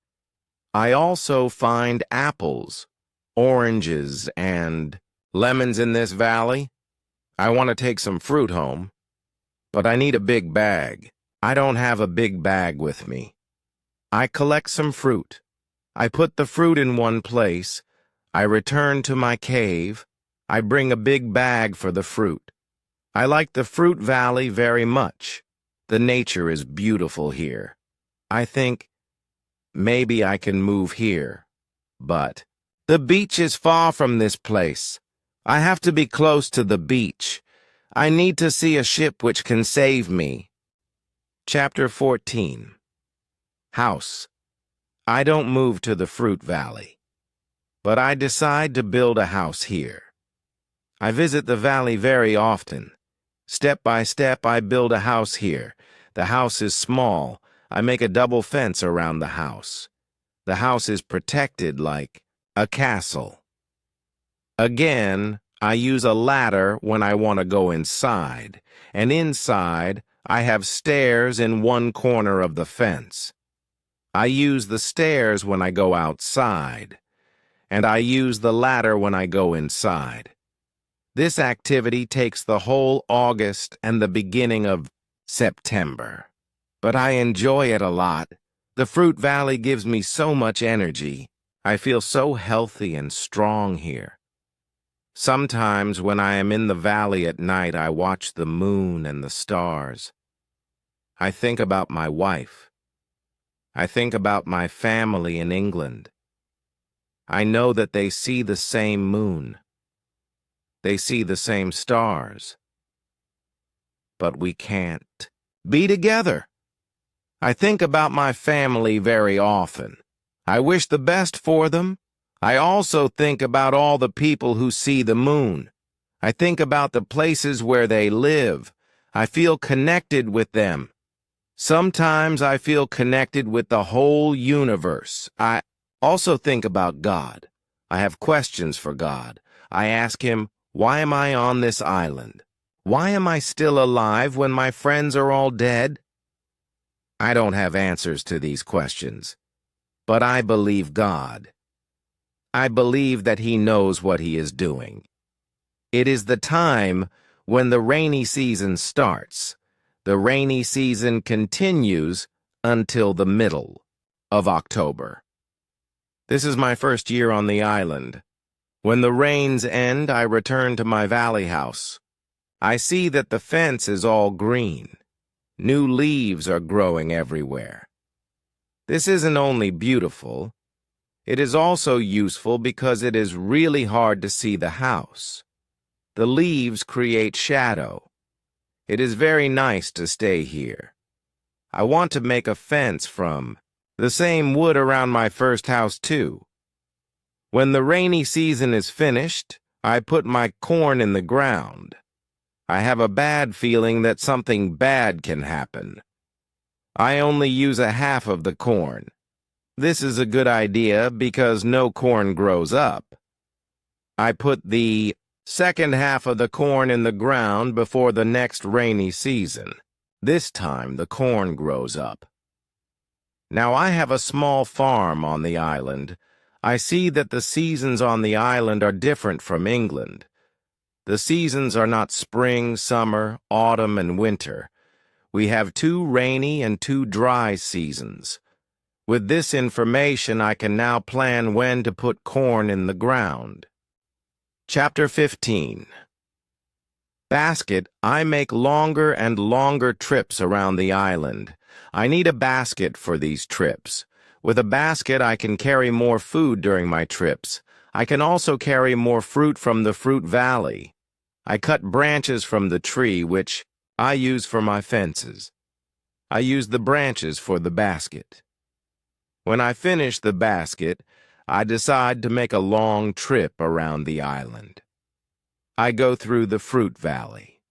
I also find apples, oranges, and lemons in this valley. I want to take some fruit home, but I need a big bag. I don't have a big bag with me. I collect some fruit. I put the fruit in one place. I return to my cave. I bring a big bag for the fruit. I like the fruit valley very much. The nature is beautiful here. I think maybe I can move here. But the beach is far from this place. I have to be close to the beach. I need to see a ship which can save me. Chapter 14. House. I don't move to the fruit valley, but I decide to build a house here. I visit the valley very often. Step by step, I build a house here. The house is small. I make a double fence around the house. The house is protected like a castle. Again, I use a ladder when I want to go inside, and inside, I have stairs in one corner of the fence. I use the stairs when I go outside, and I use the ladder when I go inside. This activity takes the whole August and the beginning of September. But I enjoy it a lot. The fruit valley gives me so much energy. I feel so healthy and strong here. Sometimes when I am in the valley at night, I watch the moon and the stars. I think about my wife. I think about my family in England. I know that they see the same moon. They see the same stars. But we can't be together. I think about my family very often. I wish the best for them. I also think about all the people who see the moon. I think about the places where they live. I feel connected with them. Sometimes I feel connected with the whole universe. I also think about God. I have questions for God. I ask him, why am I on this island? Why am I still alive when my friends are all dead? I don't have answers to these questions, but I believe God. I believe that he knows what he is doing. It is the time when the rainy season starts. The rainy season continues until the middle of October. This is my first year on the island. When the rains end, I return to my valley house. I see that the fence is all green. New leaves are growing everywhere. This isn't only beautiful, it is also useful because it is really hard to see the house. The leaves create shadow. It is very nice to stay here. I want to make a fence from the same wood around my first house too. When the rainy season is finished, I put my corn in the ground. I have a bad feeling that something bad can happen. I only use a half of the corn. This is a good idea because no corn grows up. I put the second half of the corn in the ground before the next rainy season. This time the corn grows up. Now I have a small farm on the island. I see that the seasons on the island are different from England. The seasons are not spring, summer, autumn, and winter. We have 2 rainy and 2 dry seasons. With this information, I can now plan when to put corn in the ground. Chapter 15. Basket, I make longer and longer trips around the island. I need a basket for these trips. With a basket, I can carry more food during my trips. I can also carry more fruit from the fruit valley. I cut branches from the tree, which I use for my fences. I use the branches for the basket. When I finish the basket, I decide to make a long trip around the island. I go through the fruit valley.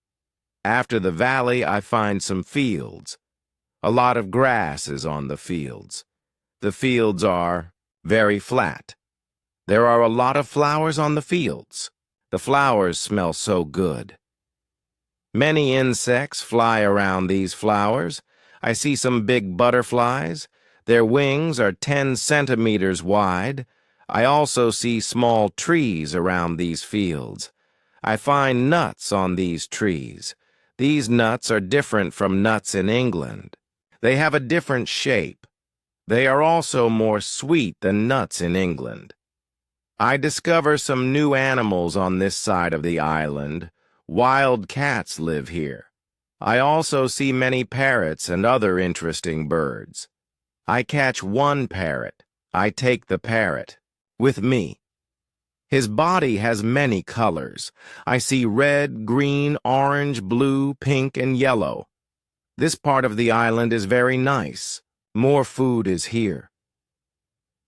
After the valley, I find some fields. A lot of grass is on the fields. The fields are very flat. There are a lot of flowers on the fields. The flowers smell so good. Many insects fly around these flowers. I see some big butterflies. Their wings are 10 centimeters wide. I also see small trees around these fields. I find nuts on these trees. These nuts are different from nuts in England. They have a different shape. They are also more sweet than nuts in England. I discover some new animals on this side of the island. Wild cats live here. I also see many parrots and other interesting birds. I catch one parrot. I take the parrot with me. His body has many colors. I see red, green, orange, blue, pink, and yellow. This part of the island is very nice. More food is here.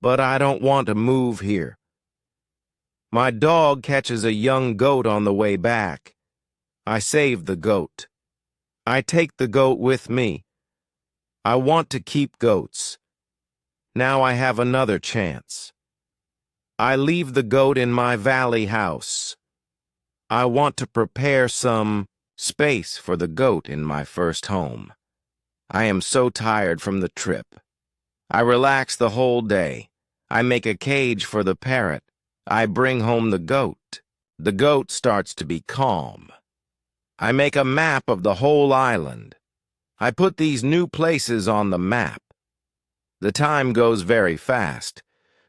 But I don't want to move here. My dog catches a young goat on the way back. I save the goat. I take the goat with me. I want to keep goats. Now I have another chance. I leave the goat in my valley house. I want to prepare some space for the goat in my first home. I am so tired from the trip. I relax the whole day. I make a cage for the parrot. I bring home the goat. The goat starts to be calm. I make a map of the whole island. I put these new places on the map. The time goes very fast.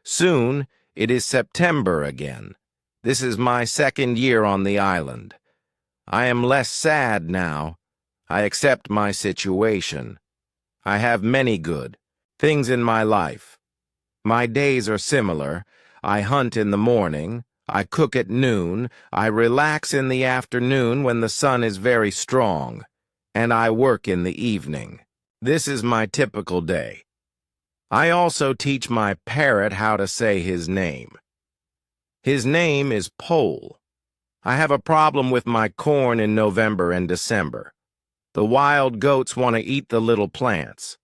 Soon, it is September again. This is my second year on the island. I am less sad now. I accept my situation. I have many good things in my life. My days are similar. I hunt in the morning. I cook at noon. I relax in the afternoon when the sun is very strong. And I work in the evening. This is my typical day. I also teach my parrot how to say his name. His name is Pole. I have a problem with my corn in November and December. The wild goats want to eat the little plants.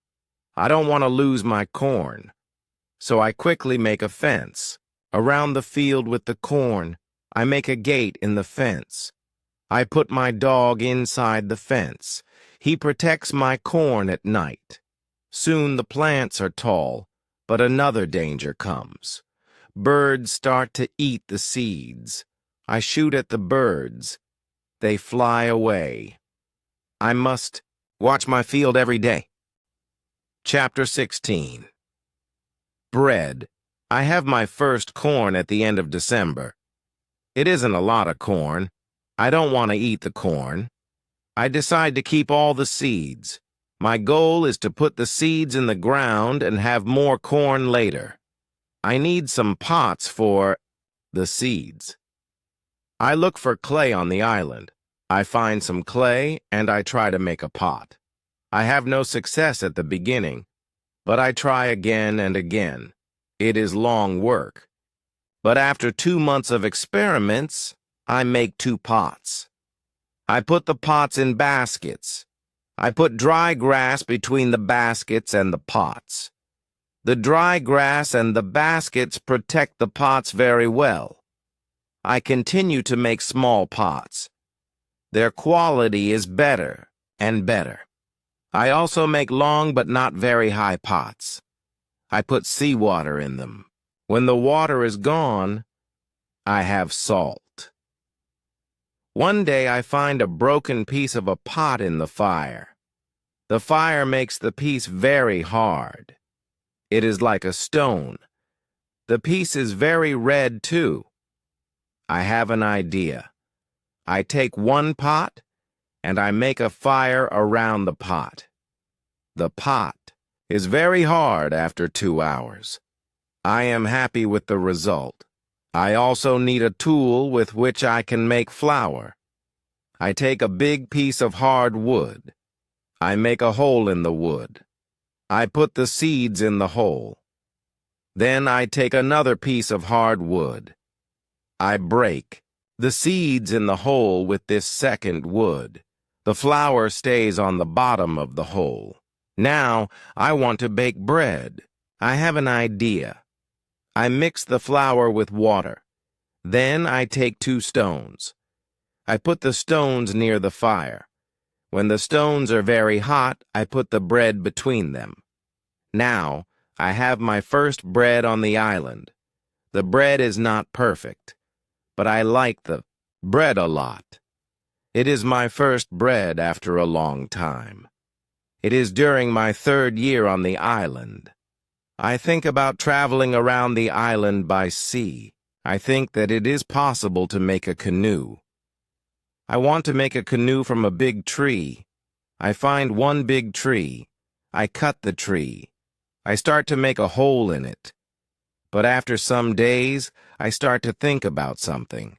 I don't want to lose my corn. So I quickly make a fence. Around the field with the corn, I make a gate in the fence. I put my dog inside the fence. He protects my corn at night. Soon the plants are tall, but another danger comes. Birds start to eat the seeds. I shoot at the birds. They fly away. I must watch my field every day. Chapter 16. Bread. I have my first corn at the end of December. It isn't a lot of corn. I don't want to eat the corn. I decide to keep all the seeds. My goal is to put the seeds in the ground and have more corn later. I need some pots for the seeds. I look for clay on the island. I find some clay and I try to make a pot. I have no success at the beginning, but I try again and again. It is long work. But after 2 months of experiments, I make 2 pots. I put the pots in baskets. I put dry grass between the baskets and the pots. The dry grass and the baskets protect the pots very well. I continue to make small pots. Their quality is better and better. I also make long but not very high pots. I put seawater in them. When the water is gone, I have salt. One day I find a broken piece of a pot in the fire. The fire makes the piece very hard. It is like a stone. The piece is very red too. I have an idea. I take one pot, and I make a fire around the pot. The pot is very hard after 2 hours. I am happy with the result. I also need a tool with which I can make flour. I take a big piece of hard wood. I make a hole in the wood. I put the seeds in the hole. Then I take another piece of hard wood. I break the seeds in the hole with this second wood. The flour stays on the bottom of the hole. Now I want to bake bread. I have an idea. I mix the flour with water. Then I take 2 stones. I put the stones near the fire. When the stones are very hot, I put the bread between them. Now I have my first bread on the island. The bread is not perfect, but I like the bread a lot. It is my first bread after a long time. It is during my 3rd year on the island. I think about traveling around the island by sea. I think that it is possible to make a canoe. I want to make a canoe from a big tree. I find one big tree. I cut the tree. I start to make a hole in it. But after some days, I start to think about something.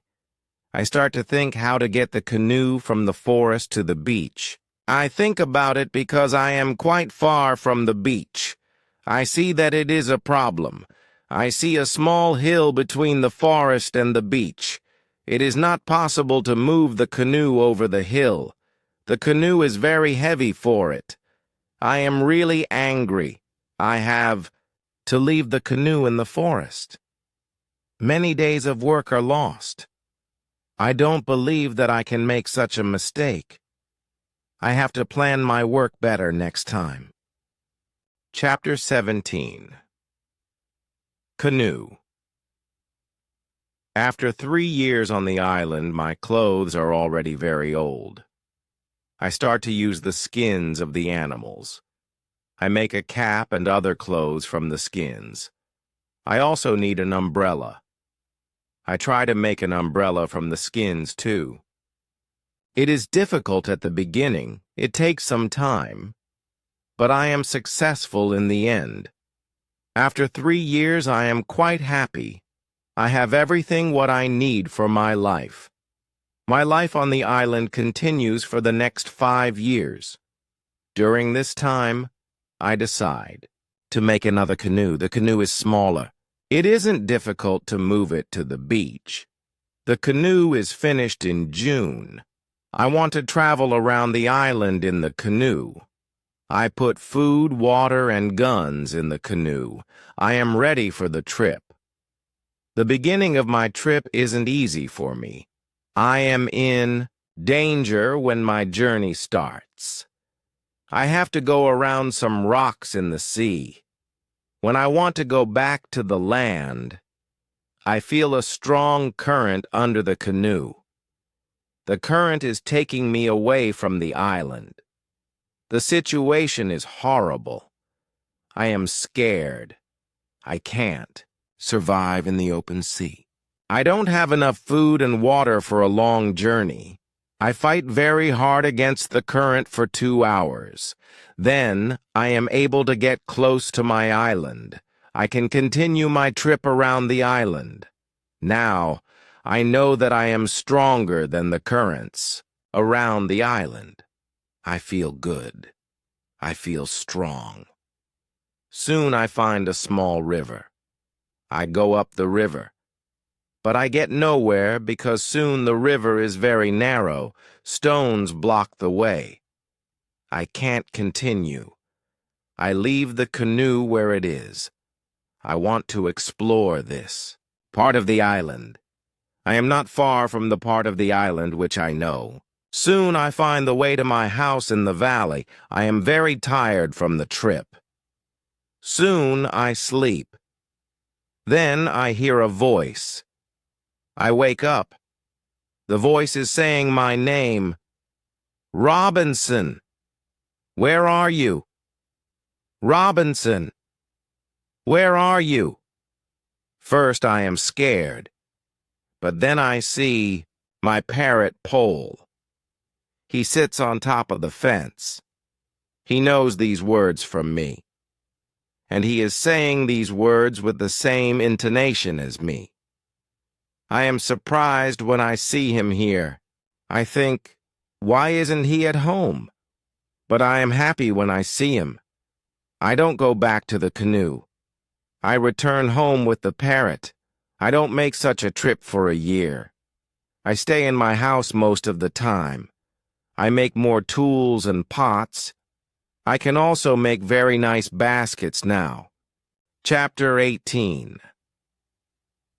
I start to think how to get the canoe from the forest to the beach. I think about it because I am quite far from the beach. I see that it is a problem. I see a small hill between the forest and the beach. It is not possible to move the canoe over the hill. The canoe is very heavy for it. I am really angry. I have to leave the canoe in the forest. Many days of work are lost. I don't believe that I can make such a mistake. I have to plan my work better next time. Chapter 17. Canoe. After 3 years on the island, my clothes are already very old. I start to use the skins of the animals. I make a cap and other clothes from the skins. I also need an umbrella. I try to make an umbrella from the skins, too. It is difficult at the beginning. It takes some time. But I am successful in the end. After 3 years, I am quite happy. I have everything what I need for my life. My life on the island continues for the next 5 years. During this time, I decide to make another canoe. The canoe is smaller. It isn't difficult to move it to the beach. The canoe is finished in June. I want to travel around the island in the canoe. I put food, water, and guns in the canoe. I am ready for the trip. The beginning of my trip isn't easy for me. I am in danger when my journey starts. I have to go around some rocks in the sea. When I want to go back to the land, I feel a strong current under the canoe. The current is taking me away from the island. The situation is horrible. I am scared. I can't survive in the open sea. I don't have enough food and water for a long journey. I fight very hard against the current for 2 hours. Then I am able to get close to my island. I can continue my trip around the island. Now, I know that I am stronger than the currents around the island. I feel good. I feel strong. Soon I find a small river. I go up the river. But I get nowhere because soon the river is very narrow. Stones block the way. I can't continue. I leave the canoe where it is. I want to explore this part of the island. I am not far from the part of the island which I know. Soon I find the way to my house in the valley. I am very tired from the trip. Soon I sleep. Then I hear a voice. I wake up. The voice is saying my name. Robinson. Where are you? Robinson. Where are you? First I am scared. But then I see my parrot Pole. He sits on top of the fence. He knows these words from me, and he is saying these words with the same intonation as me. I am surprised when I see him here. I think, why isn't he at home? But I am happy when I see him. I don't go back to the canoe. I return home with the parrot. I don't make such a trip for a year. I stay in my house most of the time. I make more tools and pots. I can also make very nice baskets now. Chapter 18.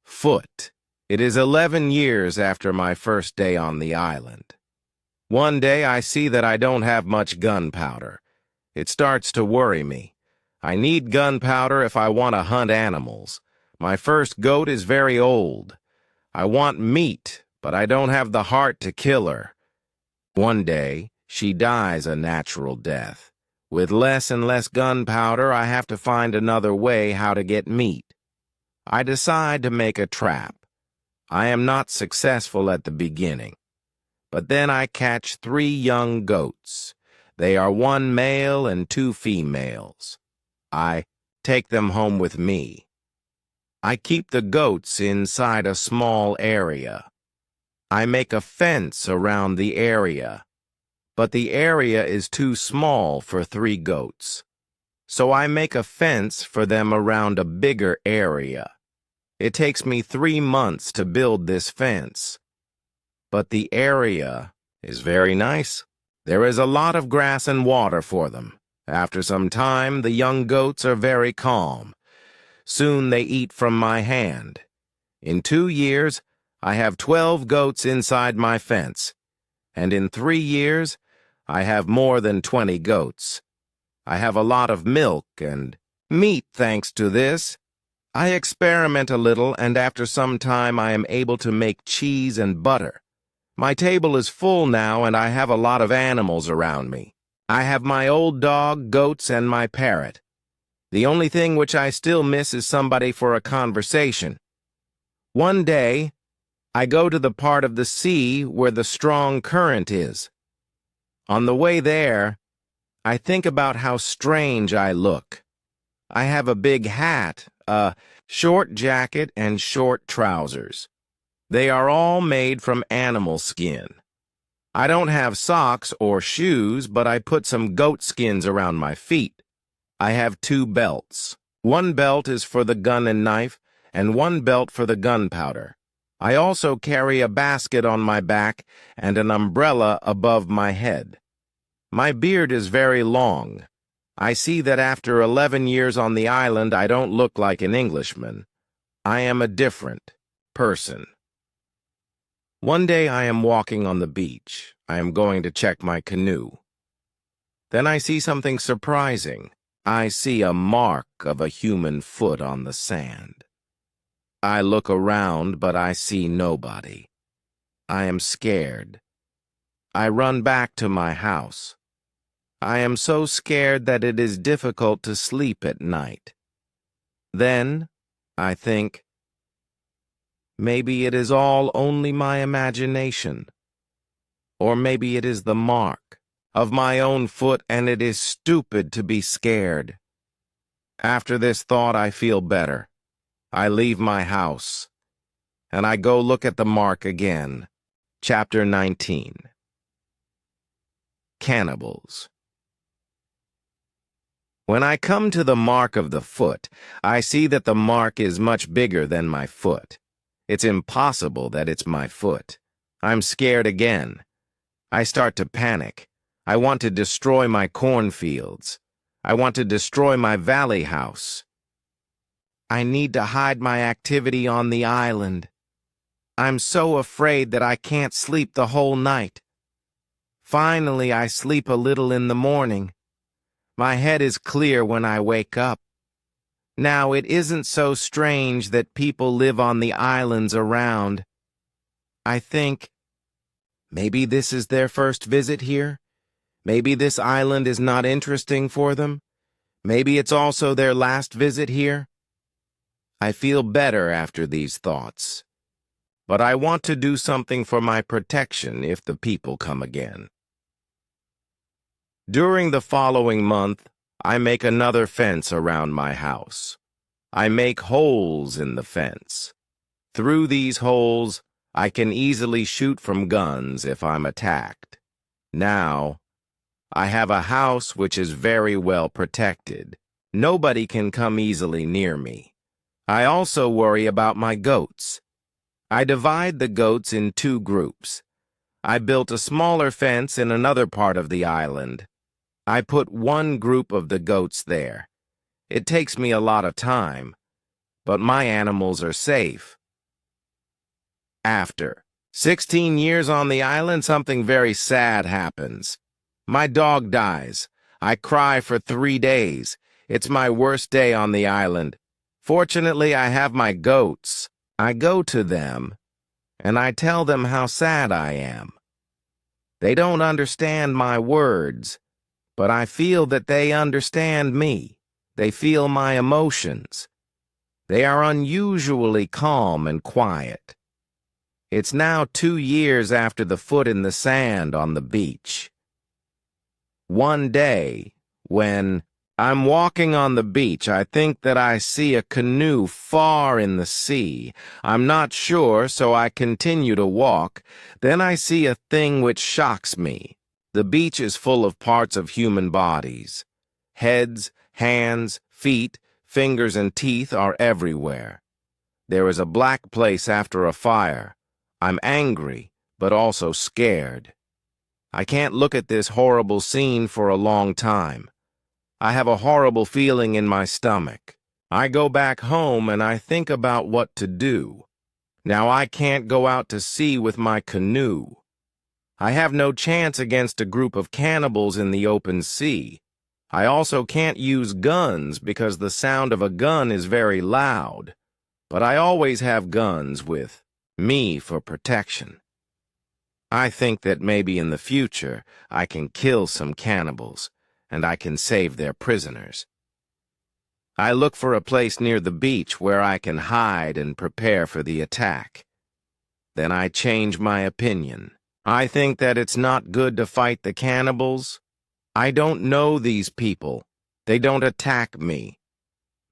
Foot. It is 11 years after my first day on the island. One day I see that I don't have much gunpowder. It starts to worry me. I need gunpowder if I want to hunt animals. My first goat is very old. I want meat, but I don't have the heart to kill her. One day, she dies a natural death. With less and less gunpowder, I have to find another way how to get meat. I decide to make a trap. I am not successful at the beginning. But then I catch 3 young goats. They are 1 male and 2 females. I take them home with me. I keep the goats inside a small area. I make a fence around the area, but the area is too small for 3 goats. So I make a fence for them around a bigger area. It takes me 3 months to build this fence. But the area is very nice. There is a lot of grass and water for them. After some time, the young goats are very calm. Soon they eat from my hand. In 2 years, I have 12 goats inside my fence. And in 3 years, I have more than 20 goats. I have a lot of milk and meat thanks to this. I experiment a little, and after some time I am able to make cheese and butter. My table is full now, and I have a lot of animals around me. I have my old dog, goats, and my parrot. The only thing which I still miss is somebody for a conversation. One day, I go to the part of the sea where the strong current is. On the way there, I think about how strange I look. I have a big hat, a short jacket, and short trousers. They are all made from animal skin. I don't have socks or shoes, but I put some goat skins around my feet. I have 2 belts. One belt is for the gun and knife, and one belt for the gunpowder. I also carry a basket on my back and an umbrella above my head. My beard is very long. I see that after 11 years on the island, I don't look like an Englishman. I am a different person. One day I am walking on the beach. I am going to check my canoe. Then I see something surprising. I see a mark of a human foot on the sand. I look around, but I see nobody. I am scared. I run back to my house. I am so scared that it is difficult to sleep at night. Then, I think, maybe it is all only my imagination. Or maybe it is the mark of my own foot, and it is stupid to be scared. After this thought, I feel better. I leave my house, and I go look at the mark again. Chapter 19. Cannibals. When I come to the mark of the foot, I see that the mark is much bigger than my foot. It's impossible that it's my foot. I'm scared again. I start to panic. I want to destroy my cornfields. I want to destroy my valley house. I need to hide my activity on the island. I'm so afraid that I can't sleep the whole night. Finally, I sleep a little in the morning. My head is clear when I wake up. Now, it isn't so strange that people live on the islands around. I think, maybe this is their first visit here. Maybe this island is not interesting for them. Maybe it's also their last visit here. I feel better after these thoughts. but I want to do something for my protection if the people come again. During the following month, I make another fence around my house. I make holes in the fence. Through these holes, I can easily shoot from guns if I'm attacked. Now, I have a house which is very well protected. Nobody can come easily near me. I also worry about my goats. I divide the goats in two groups. I built a smaller fence in another part of the island. I put one group of the goats there. It takes me a lot of time, but my animals are safe. After 16 years on the island, something very sad happens. My dog dies. I cry for 3 days. It's my worst day on the island. Fortunately, I have my goats. I go to them, and I tell them how sad I am. They don't understand my words, but I feel that they understand me. They feel my emotions. They are unusually calm and quiet. It's now 2 years after the foot in the sand on the beach. One day, when I'm walking on the beach, I think that I see a canoe far in the sea. I'm not sure, so I continue to walk. Then I see a thing which shocks me. The beach is full of parts of human bodies. Heads, hands, feet, fingers, and teeth are everywhere. There is a black place after a fire. I'm angry, but also scared. I can't look at this horrible scene for a long time. I have a horrible feeling in my stomach. I go back home and I think about what to do. Now I can't go out to sea with my canoe. I have no chance against a group of cannibals in the open sea. I also can't use guns because the sound of a gun is very loud. But I always have guns with me for protection. I think that maybe in the future I can kill some cannibals, and I can save their prisoners. I look for a place near the beach where I can hide and prepare for the attack. Then I change my opinion. I think that it's not good to fight the cannibals. I don't know these people. They don't attack me.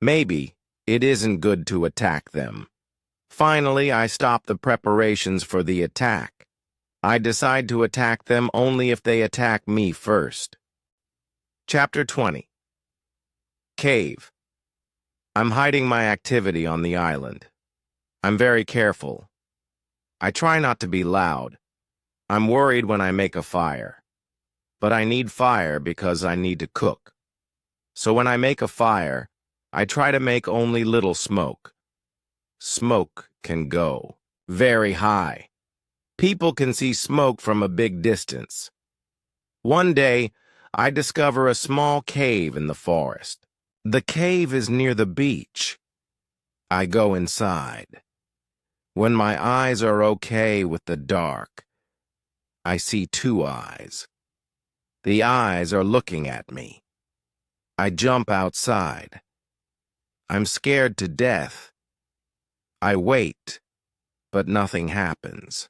Maybe it isn't good to attack them. Finally, I stop the preparations for the attack. I decide to attack them only if they attack me first. Chapter 20. Cave. I'm hiding my activity on the island. I'm very careful. I try not to be loud. I'm worried when I make a fire. But I need fire because I need to cook. So when I make a fire, I try to make only little smoke. Smoke can go very high. People can see smoke from a big distance. One day, I discover a small cave in the forest. The cave is near the beach. I go inside. When my eyes are okay with the dark, I see 2 eyes. The eyes are looking at me. I jump outside. I'm scared to death. I wait, but nothing happens.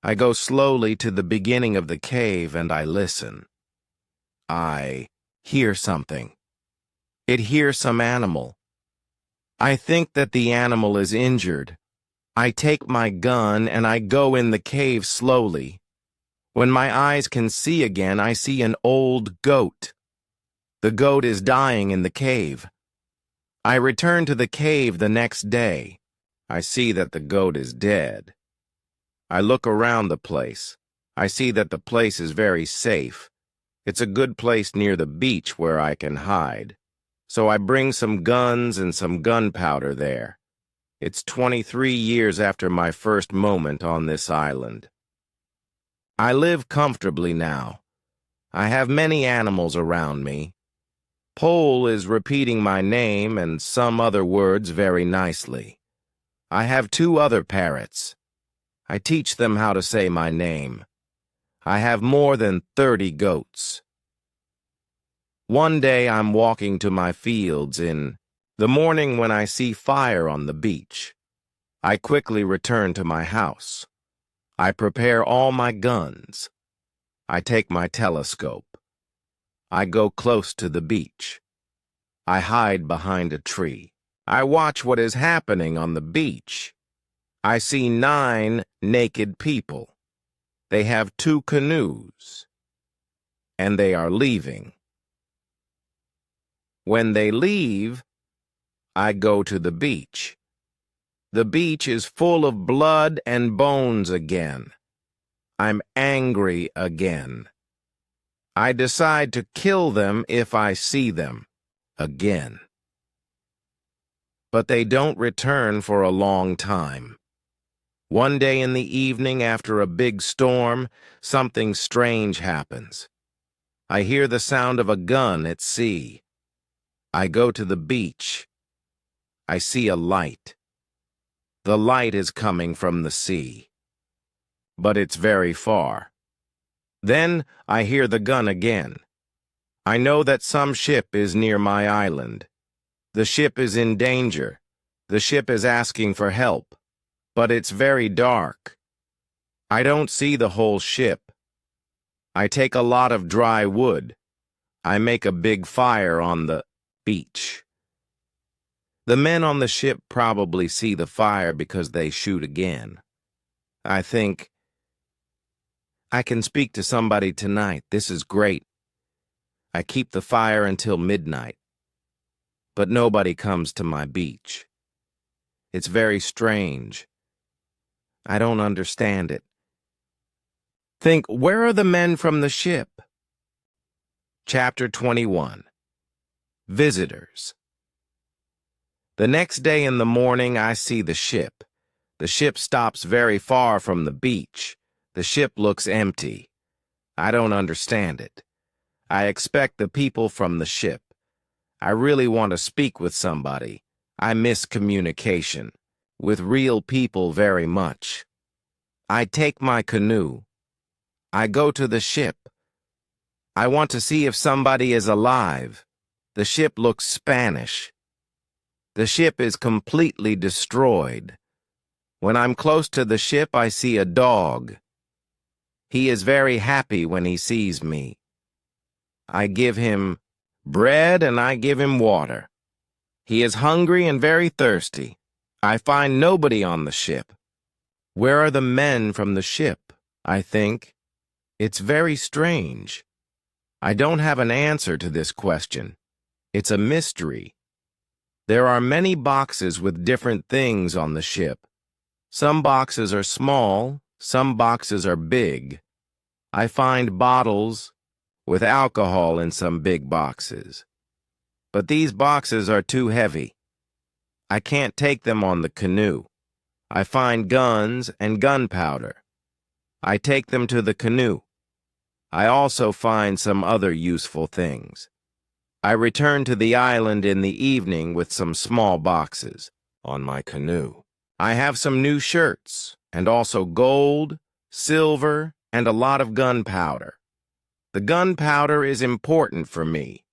I go slowly to the beginning of the cave and I listen. I hear something. It hears some animal. I think that the animal is injured. I take my gun and I go in the cave slowly. When my eyes can see again, I see an old goat. The goat is dying in the cave. I return to the cave the next day. I see that the goat is dead. I look around the place. I see that the place is very safe. It's a good place near the beach where I can hide. So I bring some guns and some gunpowder there. It's 23 years after my first moment on this island. I live comfortably now. I have many animals around me. Pole is repeating my name and some other words very nicely. I have 2 other parrots. I teach them how to say my name. I have more than 30 goats. One day I'm walking to my fields in the morning when I see fire on the beach. I quickly return to my house. I prepare all my guns. I take my telescope. I go close to the beach. I hide behind a tree. I watch what is happening on the beach. I see 9 naked people. They have 2 canoes, and they are leaving. When they leave, I go to the beach. The beach is full of blood and bones again. I'm angry again. I decide to kill them if I see them again. But they don't return for a long time. One day in the evening after a big storm, something strange happens. I hear the sound of a gun at sea. I go to the beach. I see a light. The light is coming from the sea, but it's very far. Then I hear the gun again. I know that some ship is near my island. The ship is in danger. The ship is asking for help, but it's very dark. I don't see the whole ship. I take a lot of dry wood. I make a big fire on the beach. The men on the ship probably see the fire because they shoot again. I think, I can speak to somebody tonight. This is great. I keep the fire until midnight. But nobody comes to my beach. It's very strange. I don't understand it. Think, where are the men from the ship? Chapter 21. Visitors. The next day in the morning, I see the ship. The ship stops very far from the beach. The ship looks empty. I don't understand it. I expect the people from the ship. I really want to speak with somebody. I miss communication with real people very much. I take my canoe. I go to the ship. I want to see if somebody is alive. The ship looks Spanish. The ship is completely destroyed. When I'm close to the ship, I see a dog. He is very happy when he sees me. I give him bread and I give him water. He is hungry and very thirsty. I find nobody on the ship. Where are the men from the ship? I think. It's very strange. I don't have an answer to this question. It's a mystery. There are many boxes with different things on the ship. Some boxes are small, some boxes are big. I find bottles with alcohol in some big boxes. But these boxes are too heavy. I can't take them on the canoe. I find guns and gunpowder. I take them to the canoe. I also find some other useful things. I return to the island in the evening with some small boxes on my canoe. I have some new shirts and also gold, silver, and a lot of gunpowder. The gunpowder is important for me.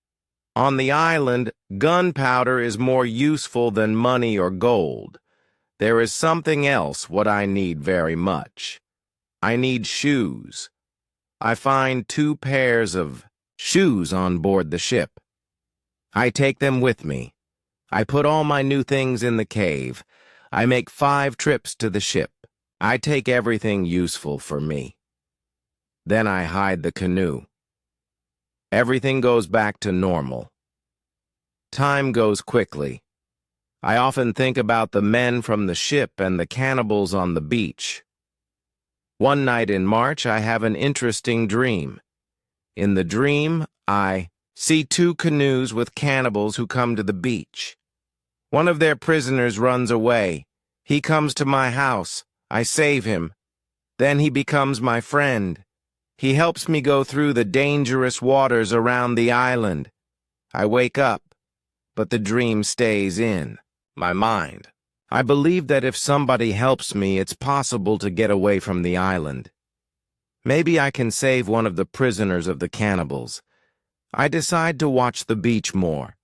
On the island, gunpowder is more useful than money or gold. There is something else what I need very much. I need shoes. I find 2 pairs of shoes on board the ship. I take them with me. I put all my new things in the cave. I make 5 trips to the ship. I take everything useful for me. Then I hide the canoe. Everything goes back to normal. Time goes quickly. I often think about the men from the ship and the cannibals on the beach. One night in March, I have an interesting dream. In the dream, I see 2 canoes with cannibals who come to the beach. One of their prisoners runs away. He comes to my house. I save him. Then he becomes my friend. He helps me go through the dangerous waters around the island. I wake up, but the dream stays in my mind. I believe that if somebody helps me, it's possible to get away from the island. Maybe I can save one of the prisoners of the cannibals. I decide to watch the beach more.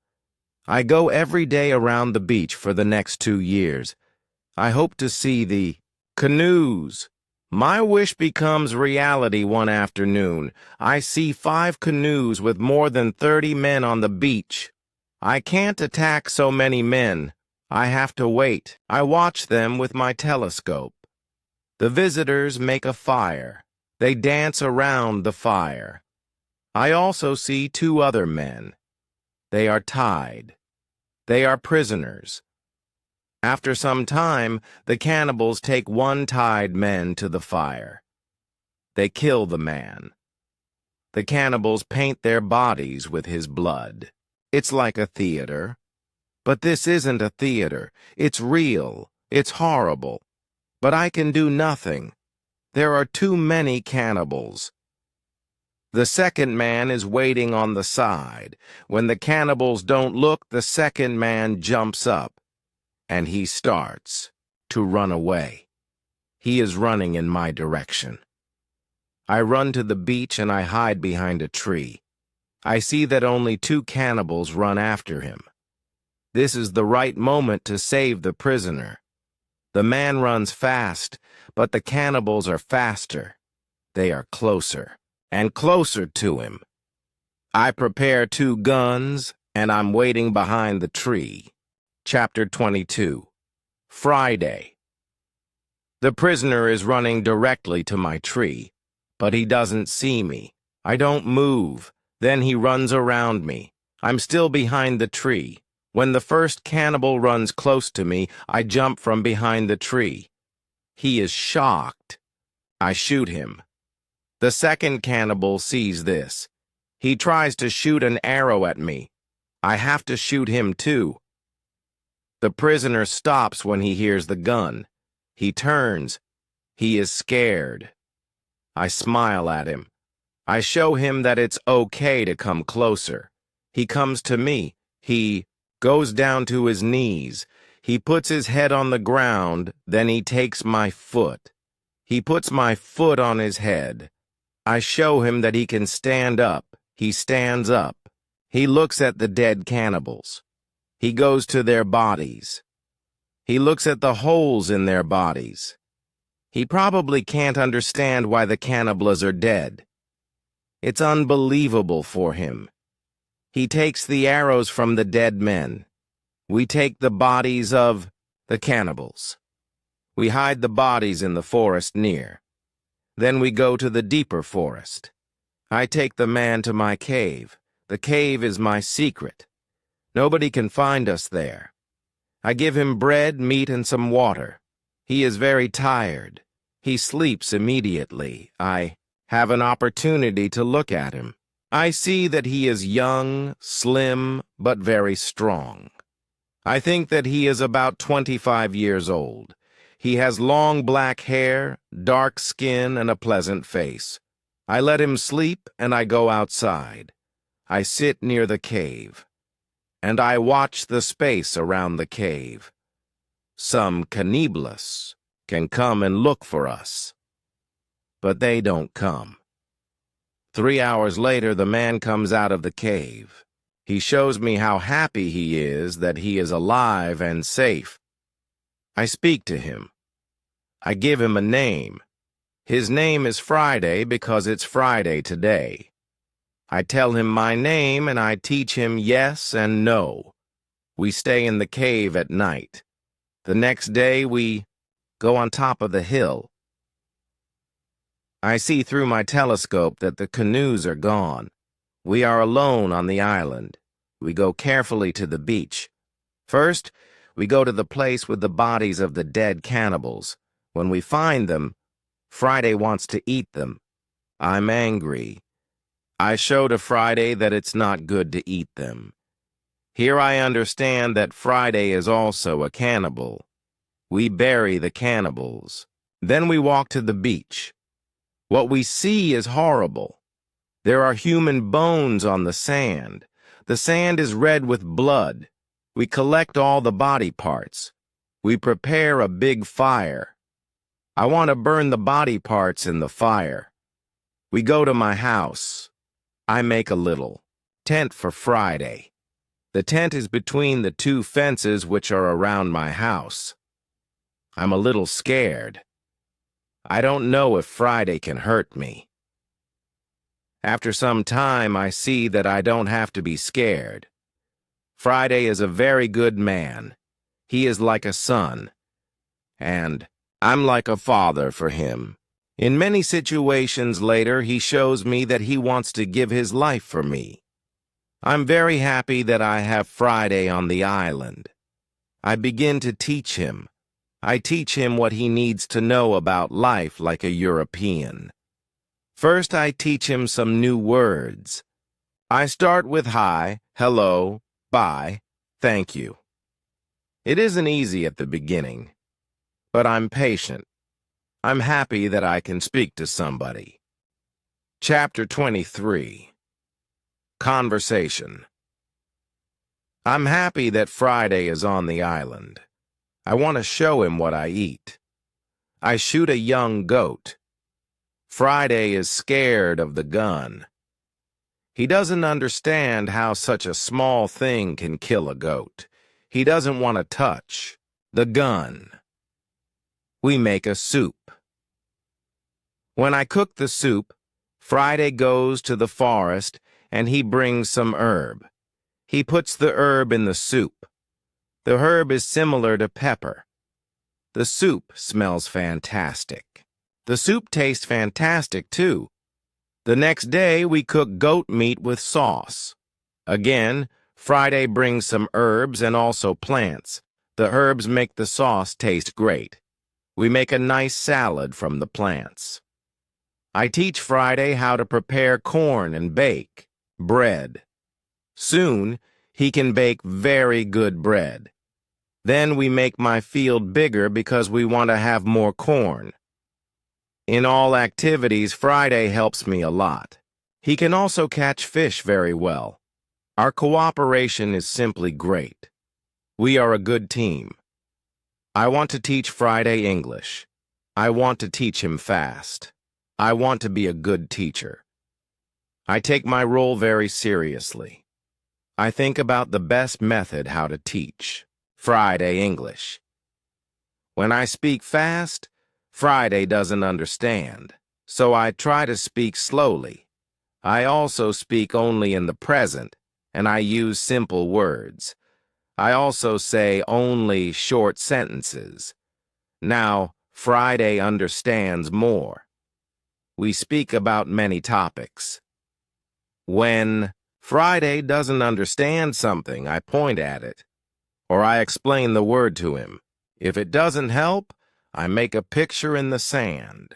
I go every day around the beach for the next 2 years. I hope to see the canoes. My wish becomes reality one afternoon. I see 5 canoes with more than 30 men on the beach. I can't attack so many men. I have to wait. I watch them with my telescope. The visitors make a fire. They dance around the fire. I also see 2 other men. They are tied. They are prisoners. After some time, the cannibals take one tied man to the fire. They kill the man. The cannibals paint their bodies with his blood. It's like a theater. But this isn't a theater. It's real. It's horrible. But I can do nothing. There are too many cannibals. The second man is waiting on the side. When the cannibals don't look, the second man jumps up, and he starts to run away. He is running in my direction. I run to the beach and I hide behind a tree. I see that only 2 cannibals run after him. This is the right moment to save the prisoner. The man runs fast, but the cannibals are faster. They are closer and closer to him. I prepare 2 guns, and I'm waiting behind the tree. Chapter 22. Friday. The prisoner is running directly to my tree, but he doesn't see me. I don't move. Then he runs around me. I'm still behind the tree. When the first cannibal runs close to me, I jump from behind the tree. He is shocked. I shoot him. The second cannibal sees this. He tries to shoot an arrow at me. I have to shoot him too. The prisoner stops when he hears the gun. He turns. He is scared. I smile at him. I show him that it's okay to come closer. He comes to me. He goes down to his knees. He puts his head on the ground, then he takes my foot. He puts my foot on his head. I show him that he can stand up. He stands up. He looks at the dead cannibals. He goes to their bodies. He looks at the holes in their bodies. He probably can't understand why the cannibals are dead. It's unbelievable for him. He takes the arrows from the dead men. We take the bodies of the cannibals. We hide the bodies in the forest near. Then we go to the deeper forest. I take the man to my cave. The cave is my secret. Nobody can find us there. I give him bread, meat, and some water. He is very tired. He sleeps immediately. I have an opportunity to look at him. I see that he is young, slim, but very strong. I think that he is about 25 years old. He has long black hair, dark skin, and a pleasant face. I let him sleep, and I go outside. I sit near the cave, and I watch the space around the cave. Some cannibals can come and look for us, but they don't come. 3 hours later, the man comes out of the cave. He shows me how happy he is that he is alive and safe. I speak to him. I give him a name. His name is Friday because it's Friday today. I tell him my name and I teach him yes and no. We stay in the cave at night. The next day we go on top of the hill. I see through my telescope that the canoes are gone. We are alone on the island. We go carefully to the beach. First, we go to the place with the bodies of the dead cannibals. When we find them, Friday wants to eat them. I'm angry. I show to Friday that it's not good to eat them. Here I understand that Friday is also a cannibal. We bury the cannibals. Then we walk to the beach. What we see is horrible. There are human bones on the sand. The sand is red with blood. We collect all the body parts. We prepare a big fire. I want to burn the body parts in the fire. We go to my house. I make a little tent for Friday. The tent is between the 2 fences which are around my house. I'm a little scared. I don't know if Friday can hurt me. After some time, I see that I don't have to be scared. Friday is a very good man. He is like a son, and I'm like a father for him. In many situations later, he shows me that he wants to give his life for me. I'm very happy that I have Friday on the island. I begin to teach him. I teach him what he needs to know about life like a European. First, I teach him some new words. I start with hi, hello, bye, thank you. It isn't easy at the beginning, but I'm patient. I'm happy that I can speak to somebody. Chapter 23. Conversation. I'm happy that Friday is on the island. I want to show him what I eat. I shoot a young goat. Friday is scared of the gun. He doesn't understand how such a small thing can kill a goat. He doesn't want to touch the gun. We make a soup. When I cook the soup, Friday goes to the forest and he brings some herb. He puts the herb in the soup. The herb is similar to pepper. The soup smells fantastic. The soup tastes fantastic, too. The next day, we cook goat meat with sauce. Again, Friday brings some herbs and also plants. The herbs make the sauce taste great. We make a nice salad from the plants. I teach Friday how to prepare corn and bake bread. Soon, he can bake very good bread. Then we make my field bigger because we want to have more corn. In all activities, Friday helps me a lot. He can also catch fish very well. Our cooperation is simply great. We are a good team. I want to teach Friday English. I want to teach him fast. I want to be a good teacher. I take my role very seriously. I think about the best method how to teach Friday English. When I speak fast, Friday doesn't understand, so I try to speak slowly. I also speak only in the present, and I use simple words. I also say only short sentences. Now, Friday understands more. We speak about many topics. When Friday doesn't understand something, I point at it, or I explain the word to him. If it doesn't help, I make a picture in the sand.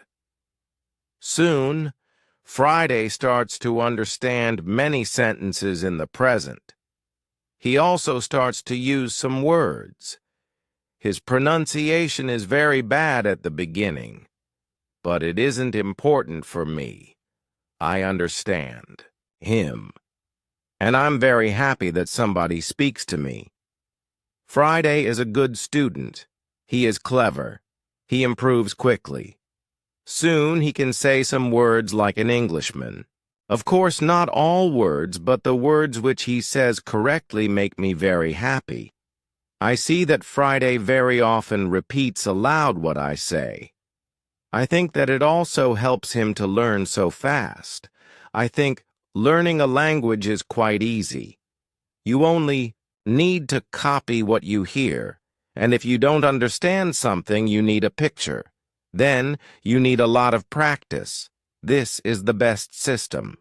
Soon, Friday starts to understand many sentences in the present. He also starts to use some words. His pronunciation is very bad at the beginning, but it isn't important for me. I understand him, and I'm very happy that somebody speaks to me. Friday is a good student. He is clever. He improves quickly. Soon he can say some words like an Englishman. Of course, not all words, but the words which he says correctly make me very happy. I see that Friday very often repeats aloud what I say. I think that it also helps him to learn so fast. I think learning a language is quite easy. You only need to copy what you hear. And if you don't understand something, you need a picture. Then you need a lot of practice. This is the best system.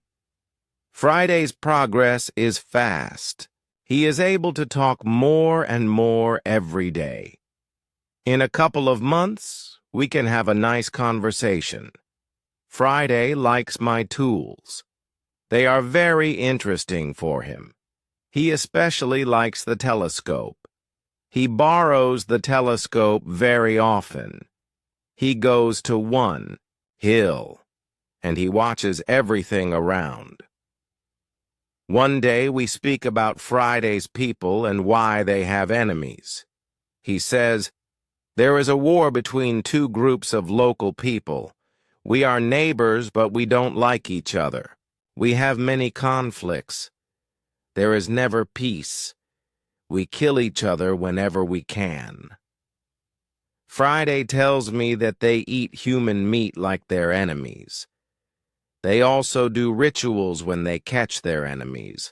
Friday's progress is fast. He is able to talk more and more every day. In a couple of months, we can have a nice conversation. Friday likes my tools. They are very interesting for him. He especially likes the telescope. He borrows the telescope very often. He goes to one hill, and he watches everything around. One day we speak about Friday's people and why they have enemies. He says, "There is a war between two groups of local people. We are neighbors, but we don't like each other. We have many conflicts. There is never peace. We kill each other whenever we can." Friday tells me that they eat human meat like their enemies. They also do rituals when they catch their enemies.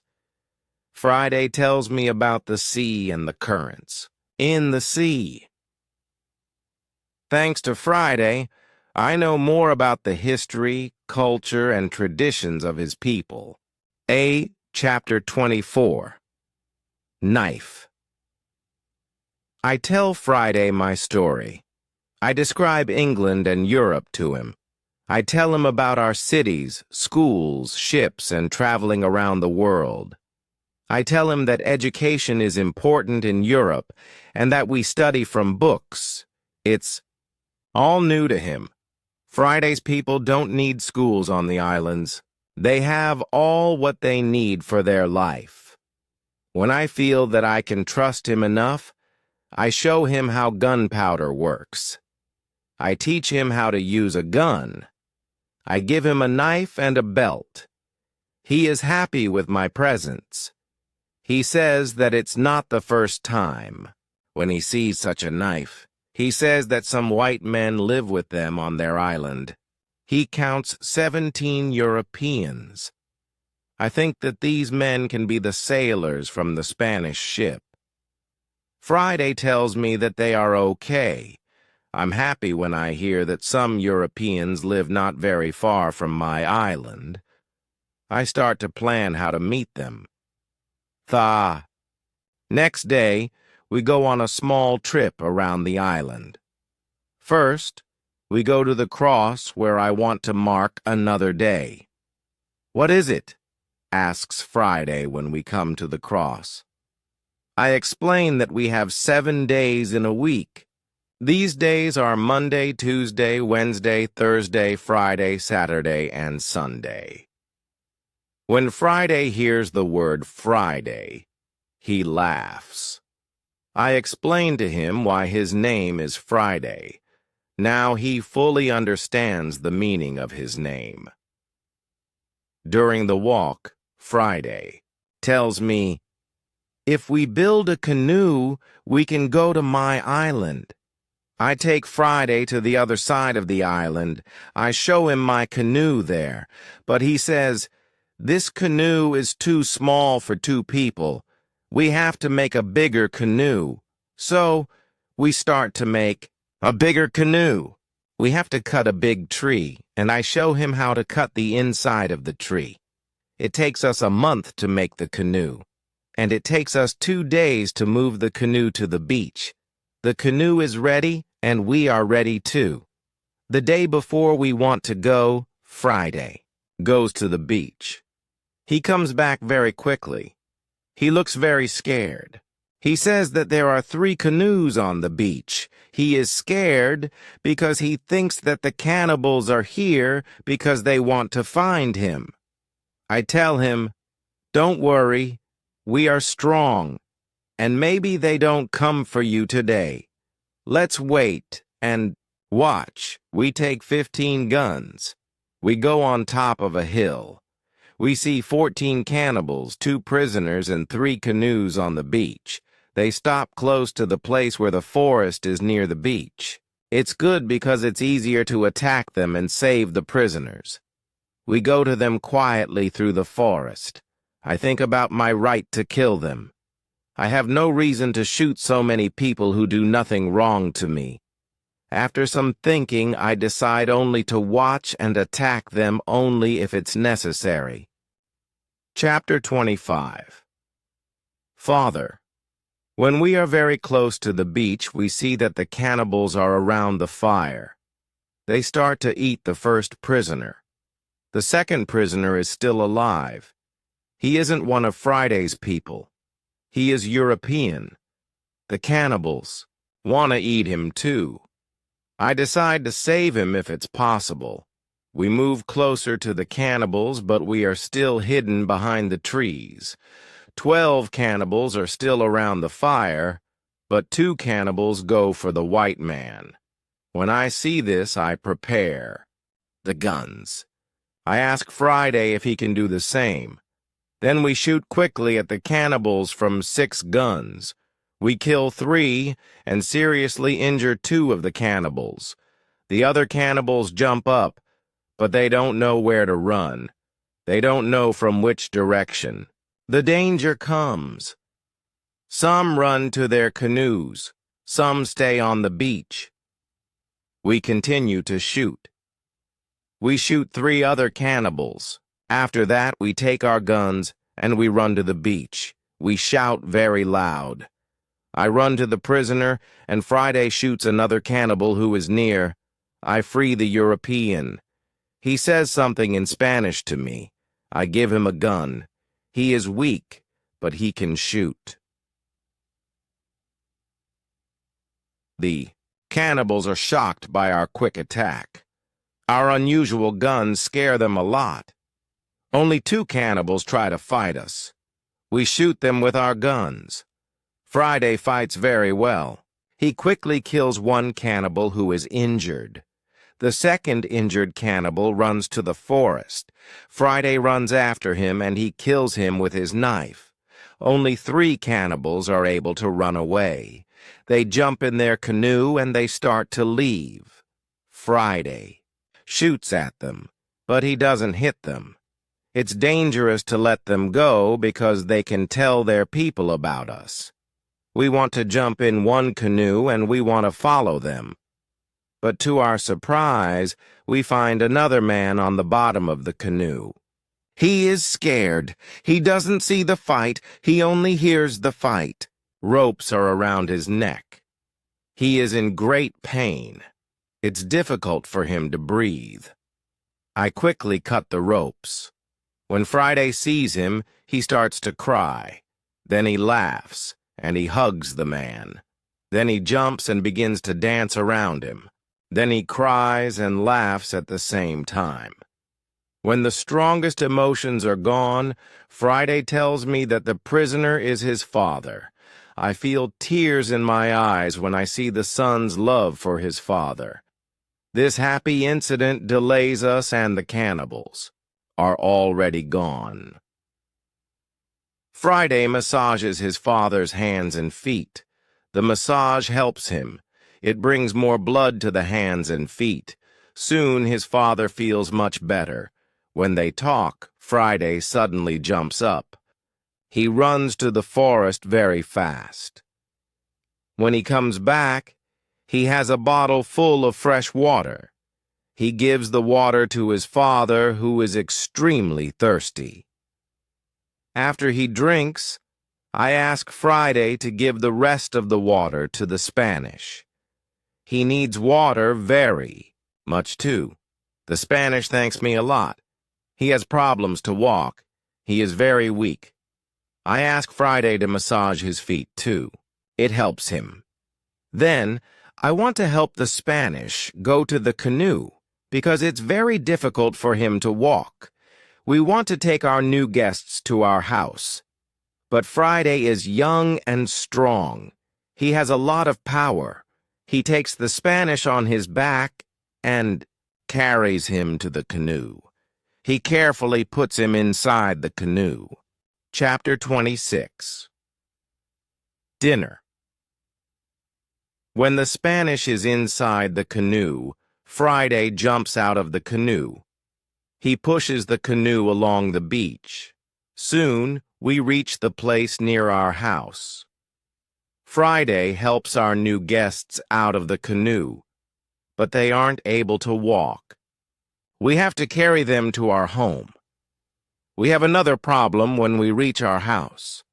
Friday tells me about the sea and the currents. In the sea. Thanks to Friday, I know more about the history, culture, and traditions of his people. Chapter 24. Knife. I tell Friday my story. I describe England and Europe to him. I tell him about our cities, schools, ships, and traveling around the world. I tell him that education is important in Europe and that we study from books. It's all new to him. Friday's people don't need schools on the islands. They have all what they need for their life. When I feel that I can trust him enough, I show him how gunpowder works. I teach him how to use a gun. I give him a knife and a belt. He is happy with my presents. He says that it's not the first time. When he sees such a knife, he says that some white men live with them on their island. He counts 17 Europeans. I think that these men can be the sailors from the Spanish ship. Friday tells me that they are okay. I'm happy when I hear that some Europeans live not very far from my island. I start to plan how to meet them. Next day, we go on a small trip around the island. First, we go to the cross where I want to mark another day. What is it? Asks Friday when we come to the cross. I explain that we have 7 days in a week. These days are Monday, Tuesday, Wednesday, Thursday, Friday, Saturday, and Sunday. When Friday hears the word Friday, he laughs. I explain to him why his name is Friday. Now he fully understands the meaning of his name. During the walk, Friday tells me, if we build a canoe, we can go to my island. I take Friday to the other side of the island. I show him my canoe there, but he says, this canoe is too small for 2 people. We have to make a bigger canoe. So, we start to make a bigger canoe. We have to cut a big tree, and I show him how to cut the inside of the tree. It takes us a month to make the canoe, and it takes us 2 days to move the canoe to the beach. The canoe is ready, and we are ready too. The day before we want to go, Friday, goes to the beach. He comes back very quickly. He looks very scared. He says that there are 3 canoes on the beach. He is scared because he thinks that the cannibals are here because they want to find him. I tell him, don't worry, we are strong, and maybe they don't come for you today. Let's wait and watch. We take 15 guns. We go on top of a hill. We see 14 cannibals, 2 prisoners, and 3 canoes on the beach. They stop close to the place where the forest is near the beach. It's good because it's easier to attack them and save the prisoners. We go to them quietly through the forest. I think about my right to kill them. I have no reason to shoot so many people who do nothing wrong to me. After some thinking, I decide only to watch and attack them only if it's necessary. Chapter 25. Father. When we are very close to the beach, we see that the cannibals are around the fire. They start to eat the first prisoner. The second prisoner is still alive. He isn't one of Friday's people. He is European. The cannibals want to eat him too. I decide to save him if it's possible. We move closer to the cannibals, but we are still hidden behind the trees. 12 cannibals are still around the fire, but 2 cannibals go for the white man. When I see this, I prepare the guns. I ask Friday if he can do the same. Then we shoot quickly at the cannibals from 6 guns. We kill 3 and seriously injure 2 of the cannibals. The other cannibals jump up, but they don't know where to run. They don't know from which direction. The danger comes. Some run to their canoes. Some stay on the beach. We continue to shoot. We shoot 3 other cannibals. After that, we take our guns and we run to the beach. We shout very loud. I run to the prisoner, and Friday shoots another cannibal who is near. I free the European. He says something in Spanish to me. I give him a gun. He is weak, but he can shoot. The cannibals are shocked by our quick attack. Our unusual guns scare them a lot. Only 2 cannibals try to fight us. We shoot them with our guns. Friday fights very well. He quickly kills 1 cannibal who is injured. The second injured cannibal runs to the forest. Friday runs after him and he kills him with his knife. Only 3 cannibals are able to run away. They jump in their canoe and they start to leave. Friday shoots at them, but he doesn't hit them. It's dangerous to let them go because they can tell their people about us. We want to jump in 1 canoe and we want to follow them. But to our surprise, we find another man on the bottom of the canoe. He is scared. He doesn't see the fight. He only hears the fight. Ropes are around his neck. He is in great pain. It's difficult for him to breathe. I quickly cut the ropes. When Friday sees him, he starts to cry. Then he laughs, and he hugs the man. Then he jumps and begins to dance around him. Then he cries and laughs at the same time. When the strongest emotions are gone, Friday tells me that the prisoner is his father. I feel tears in my eyes when I see the son's love for his father. This happy incident delays us, and the cannibals are already gone. Friday massages his father's hands and feet. The massage helps him. It brings more blood to the hands and feet. Soon his father feels much better. When they talk, Friday suddenly jumps up. He runs to the forest very fast. When he comes back, he has a bottle full of fresh water. He gives the water to his father, who is extremely thirsty. After he drinks, I ask Friday to give the rest of the water to the Spanish. He needs water very much too. The Spanish thanks me a lot. He has problems to walk. He is very weak. I ask Friday to massage his feet too. It helps him. Then, I want to help the Spanish go to the canoe, because it's very difficult for him to walk. We want to take our new guests to our house. But Friday is young and strong. He has a lot of power. He takes the Spanish on his back and carries him to the canoe. He carefully puts him inside the canoe. Chapter 26. Dinner. When the Spanish is inside the canoe, Friday jumps out of the canoe. He pushes the canoe along the beach. Soon, we reach the place near our house. Friday helps our new guests out of the canoe, but they aren't able to walk. We have to carry them to our home. We have another problem when we reach our house.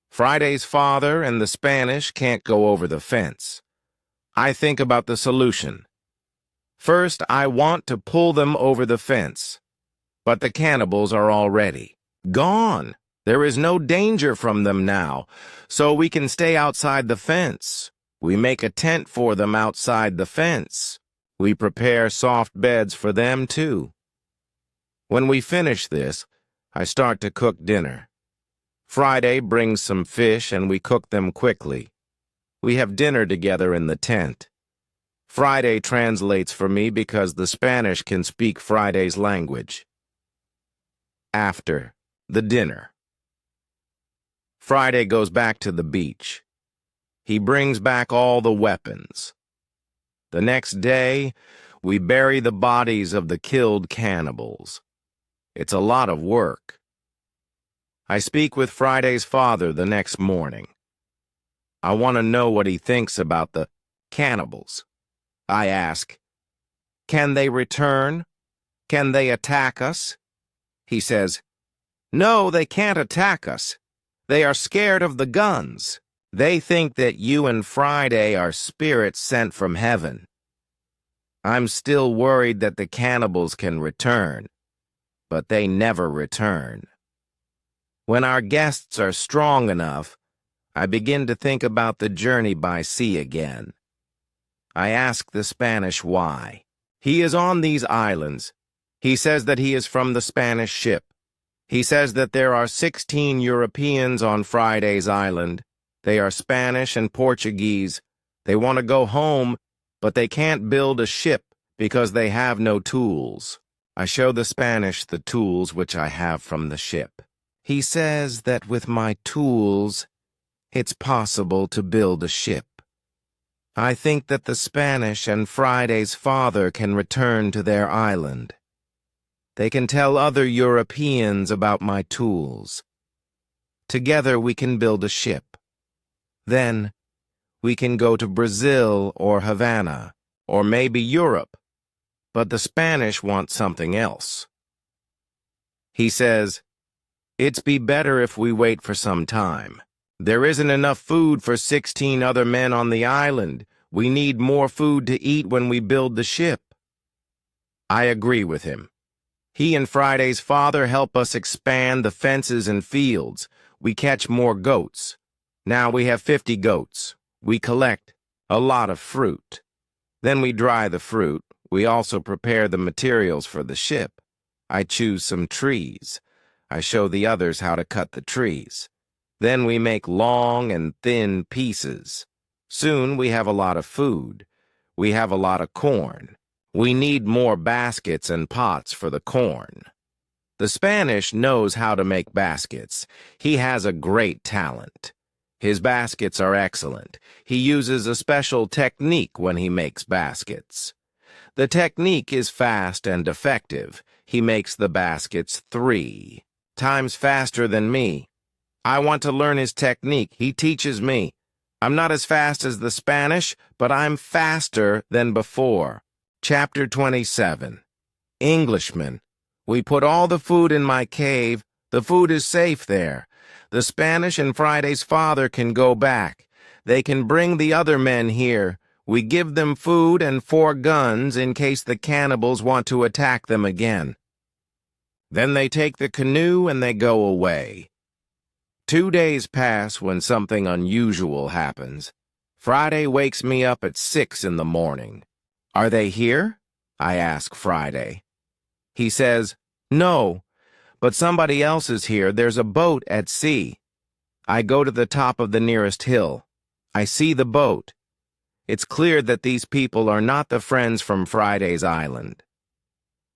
Friday's father and the Spanish can't go over the fence. I think about the solution. First, I want to pull them over the fence, but the cannibals are already gone. There is no danger from them now, so we can stay outside the fence. We make a tent for them outside the fence. We prepare soft beds for them, too. When we finish this, I start to cook dinner. Friday brings some fish and we cook them quickly. We have dinner together in the tent. Friday translates for me because the Spanish can speak Friday's language. After the dinner, Friday goes back to the beach. He brings back all the weapons. The next day, we bury the bodies of the killed cannibals. It's a lot of work. I speak with Friday's father the next morning. I want to know what he thinks about the cannibals. I ask, can they return? Can they attack us? He says, no, they can't attack us. They are scared of the guns. They think that you and Friday are spirits sent from heaven. I'm still worried that the cannibals can return, but they never return. When our guests are strong enough, I begin to think about the journey by sea again. I ask the Spanish why. He is on these islands. He says that he is from the Spanish ship. He says that there are 16 Europeans on Friday's island. They are Spanish and Portuguese. They want to go home, but they can't build a ship because they have no tools. I show the Spanish the tools which I have from the ship. He says that with my tools, it's possible to build a ship. I think that the Spanish and Friday's father can return to their island. They can tell other Europeans about my tools. Together we can build a ship. Then we can go to Brazil or Havana, or maybe Europe. But the Spanish want something else. He says, "It's be better if we wait for some time. There isn't enough food for 16 other men on the island. We need more food to eat when we build the ship." I agree with him. He and Friday's father help us expand the fences and fields. We catch more goats. Now we have 50 goats. We collect a lot of fruit. Then we dry the fruit. We also prepare the materials for the ship. I choose some trees. I show the others how to cut the trees. Then we make long and thin pieces. Soon we have a lot of food. We have a lot of corn. We need more baskets and pots for the corn. The Spanish knows how to make baskets. He has a great talent. His baskets are excellent. He uses a special technique when he makes baskets. The technique is fast and effective. He makes the baskets 3 times faster than me. I want to learn his technique. He teaches me. I'm not as fast as the Spanish, but I'm faster than before. Chapter 27. Englishmen. We put all the food in my cave. The food is safe there. The Spanish and Friday's father can go back. They can bring the other men here. We give them food and 4 guns in case the cannibals want to attack them again. Then they take the canoe and they go away. 2 days pass when something unusual happens. Friday wakes me up at 6 in the morning. "Are they here?" I ask Friday. He says, "No, but somebody else is here. There's a boat at sea." I go to the top of the nearest hill. I see the boat. It's clear that these people are not the friends from Friday's island.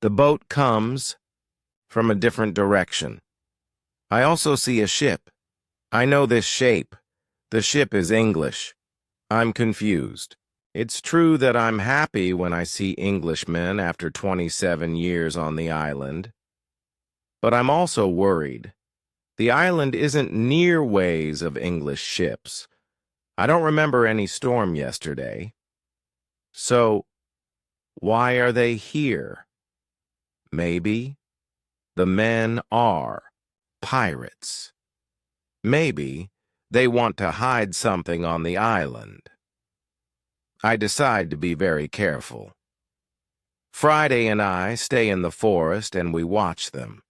The boat comes from a different direction. I also see a ship. I know this shape. The ship is English. I'm confused. It's true that I'm happy when I see Englishmen after 27 years on the island. But I'm also worried. The island isn't near ways of English ships. I don't remember any storm yesterday. So, why are they here? Maybe the men are pirates. Maybe they want to hide something on the island. I decide to be very careful. Friday and I stay in the forest and we watch them.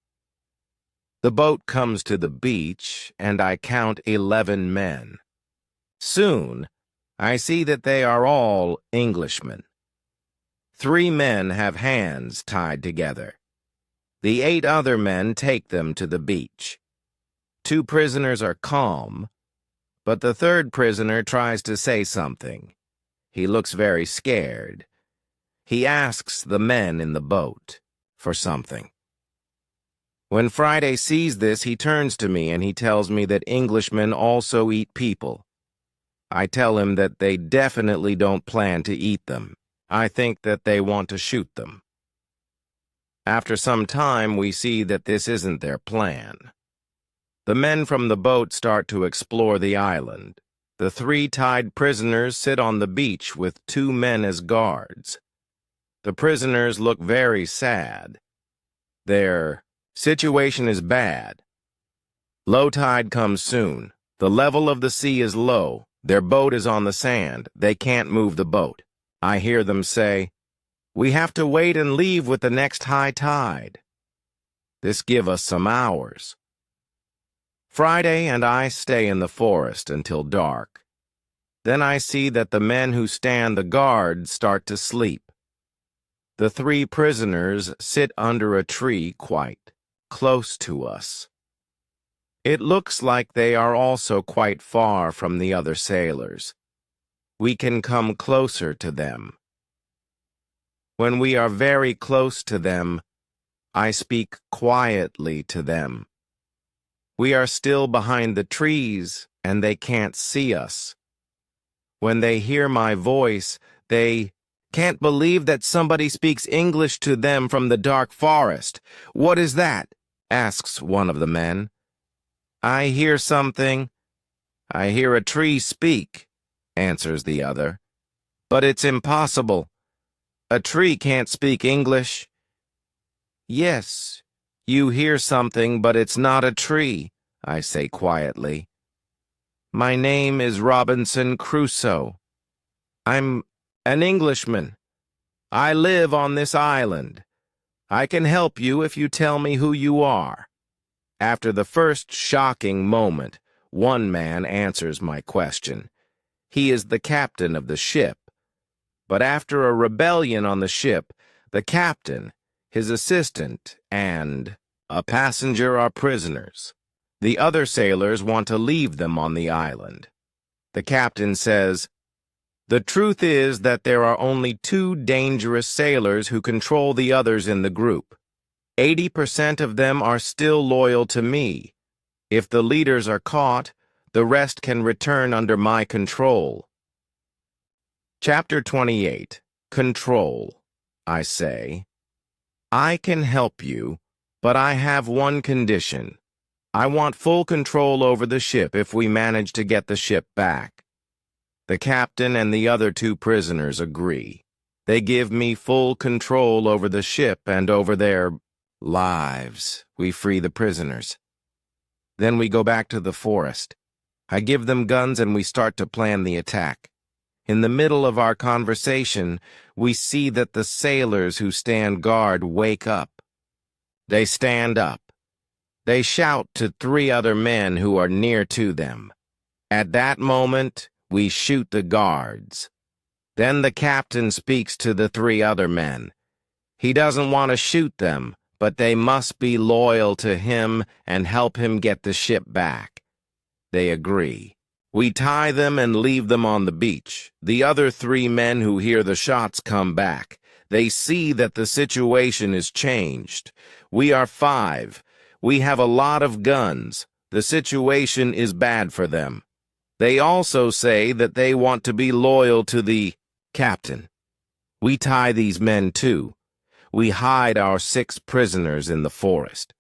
The boat comes to the beach and I count 11 men. Soon, I see that they are all Englishmen. 3 men have hands tied together. The 8 other men take them to the beach. 2 prisoners are calm, but the 3rd prisoner tries to say something. He looks very scared. He asks the men in the boat for something. When Friday sees this, he turns to me and he tells me that Englishmen also eat people. I tell him that they definitely don't plan to eat them. I think that they want to shoot them. After some time, we see that this isn't their plan. The men from the boat start to explore the island. The 3 tied prisoners sit on the beach with 2 men as guards. The prisoners look very sad. Their situation is bad. Low tide comes soon. The level of the sea is low. Their boat is on the sand. They can't move the boat. I hear them say, "We have to wait and leave with the next high tide." This give us some hours. Friday and I stay in the forest until dark. Then I see that the men who stand the guard start to sleep. The 3 prisoners sit under a tree quite close to us. It looks like they are also quite far from the other sailors. We can come closer to them. When we are very close to them, I speak quietly to them. We are still behind the trees, and they can't see us. When they hear my voice, they can't believe that somebody speaks English to them from the dark forest. "What is that?" asks one of the men. "I hear something. I hear a tree speak," answers the other. "But it's impossible. A tree can't speak English." "Yes, you hear something, but it's not a tree," I say quietly. "My name is Robinson Crusoe. I'm an Englishman. I live on this island. I can help you if you tell me who you are." After the first shocking moment, one man answers my question. He is the captain of the ship. But after a rebellion on the ship, the captain, his assistant, and a passenger are prisoners. The other sailors want to leave them on the island. The captain says, "The truth is that there are only 2 dangerous sailors who control the others in the group. 80% of them are still loyal to me. If the leaders are caught, the rest can return under my control." Chapter 28. Control. I say, "I can help you, but I have one condition. I want full control over the ship if we manage to get the ship back." The captain and the other 2 prisoners agree. They give me full control over the ship and over their lives. We free the prisoners. Then we go back to the forest. I give them guns and we start to plan the attack. In the middle of our conversation, we see that the sailors who stand guard wake up. They stand up. They shout to 3 other men who are near to them. At that moment, we shoot the guards. Then the captain speaks to the 3 other men. He doesn't want to shoot them, but they must be loyal to him and help him get the ship back. They agree. We tie them and leave them on the beach. The other 3 men who hear the shots come back. They see that the situation is changed. We are 5. We have a lot of guns. The situation is bad for them. They also say that they want to be loyal to the captain. We tie these men too. We hide our 6 prisoners in the forest.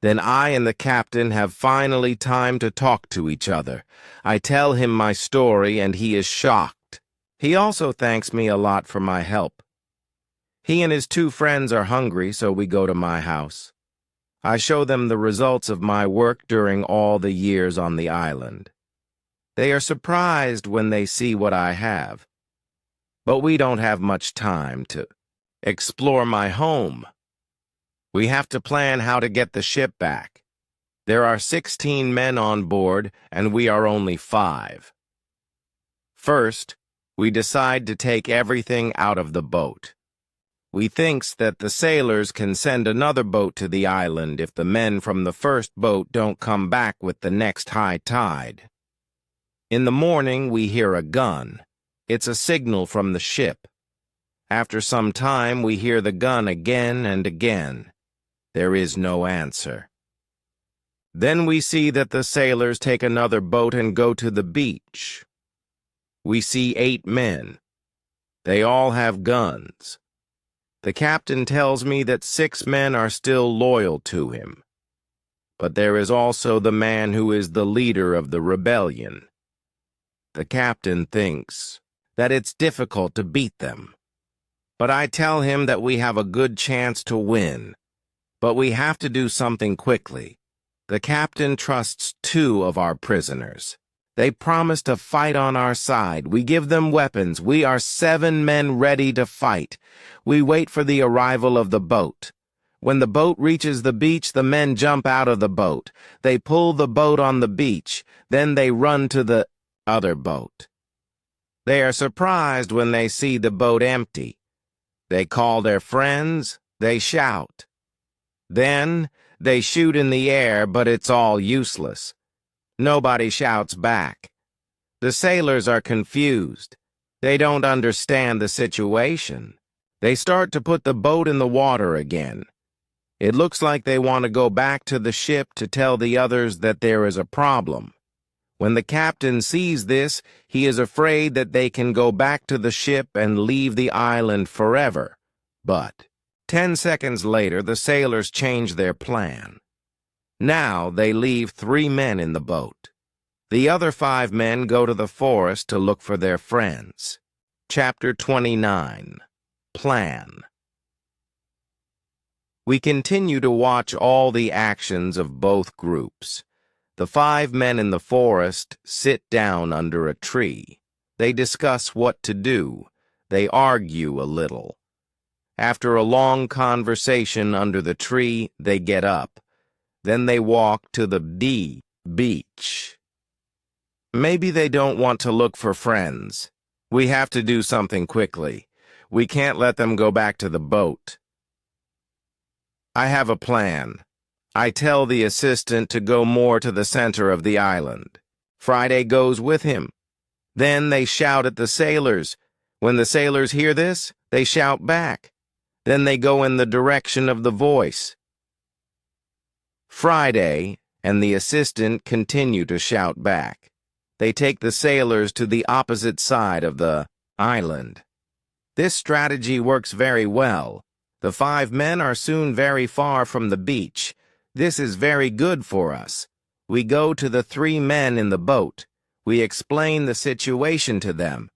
Then I and the captain have finally time to talk to each other. I tell him my story and he is shocked. He also thanks me a lot for my help. He and his 2 friends are hungry, so we go to my house. I show them the results of my work during all the years on the island. They are surprised when they see what I have. But we don't have much time to explore my home. We have to plan how to get the ship back. There are 16 men on board, and we are only 5. First, we decide to take everything out of the boat. We thinks that the sailors can send another boat to the island if the men from the first boat don't come back with the next high tide. In the morning, we hear a gun. It's a signal from the ship. After some time, we hear the gun again and again. There is no answer. Then we see that the sailors take another boat and go to the beach. We see 8 men. They all have guns. The captain tells me that 6 men are still loyal to him. But there is also the man who is the leader of the rebellion. The captain thinks that it's difficult to beat them. But I tell him that we have a good chance to win. But we have to do something quickly. The captain trusts 2 of our prisoners. They promise to fight on our side. We give them weapons. We are 7 men ready to fight. We wait for the arrival of the boat. When the boat reaches the beach, the men jump out of the boat. They pull the boat on the beach. Then they run to the other boat. They are surprised when they see the boat empty. They call their friends. They shout. Then they shoot in the air, but it's all useless. Nobody shouts back. The sailors are confused. They don't understand the situation. They start to put the boat in the water again. It looks like they want to go back to the ship to tell the others that there is a problem. When the captain sees this, he is afraid that they can go back to the ship and leave the island forever. But 10 seconds later, the sailors change their plan. Now they leave 3 men in the boat. The other 5 men go to the forest to look for their friends. Chapter 29. Plan. We continue to watch all the actions of both groups. The 5 men in the forest sit down under a tree. They discuss what to do. They argue a little. After a long conversation under the tree, they get up. Then they walk to the beach. Maybe they don't want to look for friends. We have to do something quickly. We can't let them go back to the boat. I have a plan. I tell the assistant to go more to the center of the island. Friday goes with him. Then they shout at the sailors. When the sailors hear this, they shout back. Then they go in the direction of the voice. Friday and the assistant continue to shout back. They take the sailors to the opposite side of the island. This strategy works very well. The 5 men are soon very far from the beach. This is very good for us. We go to the 3 men in the boat. We explain the situation to them.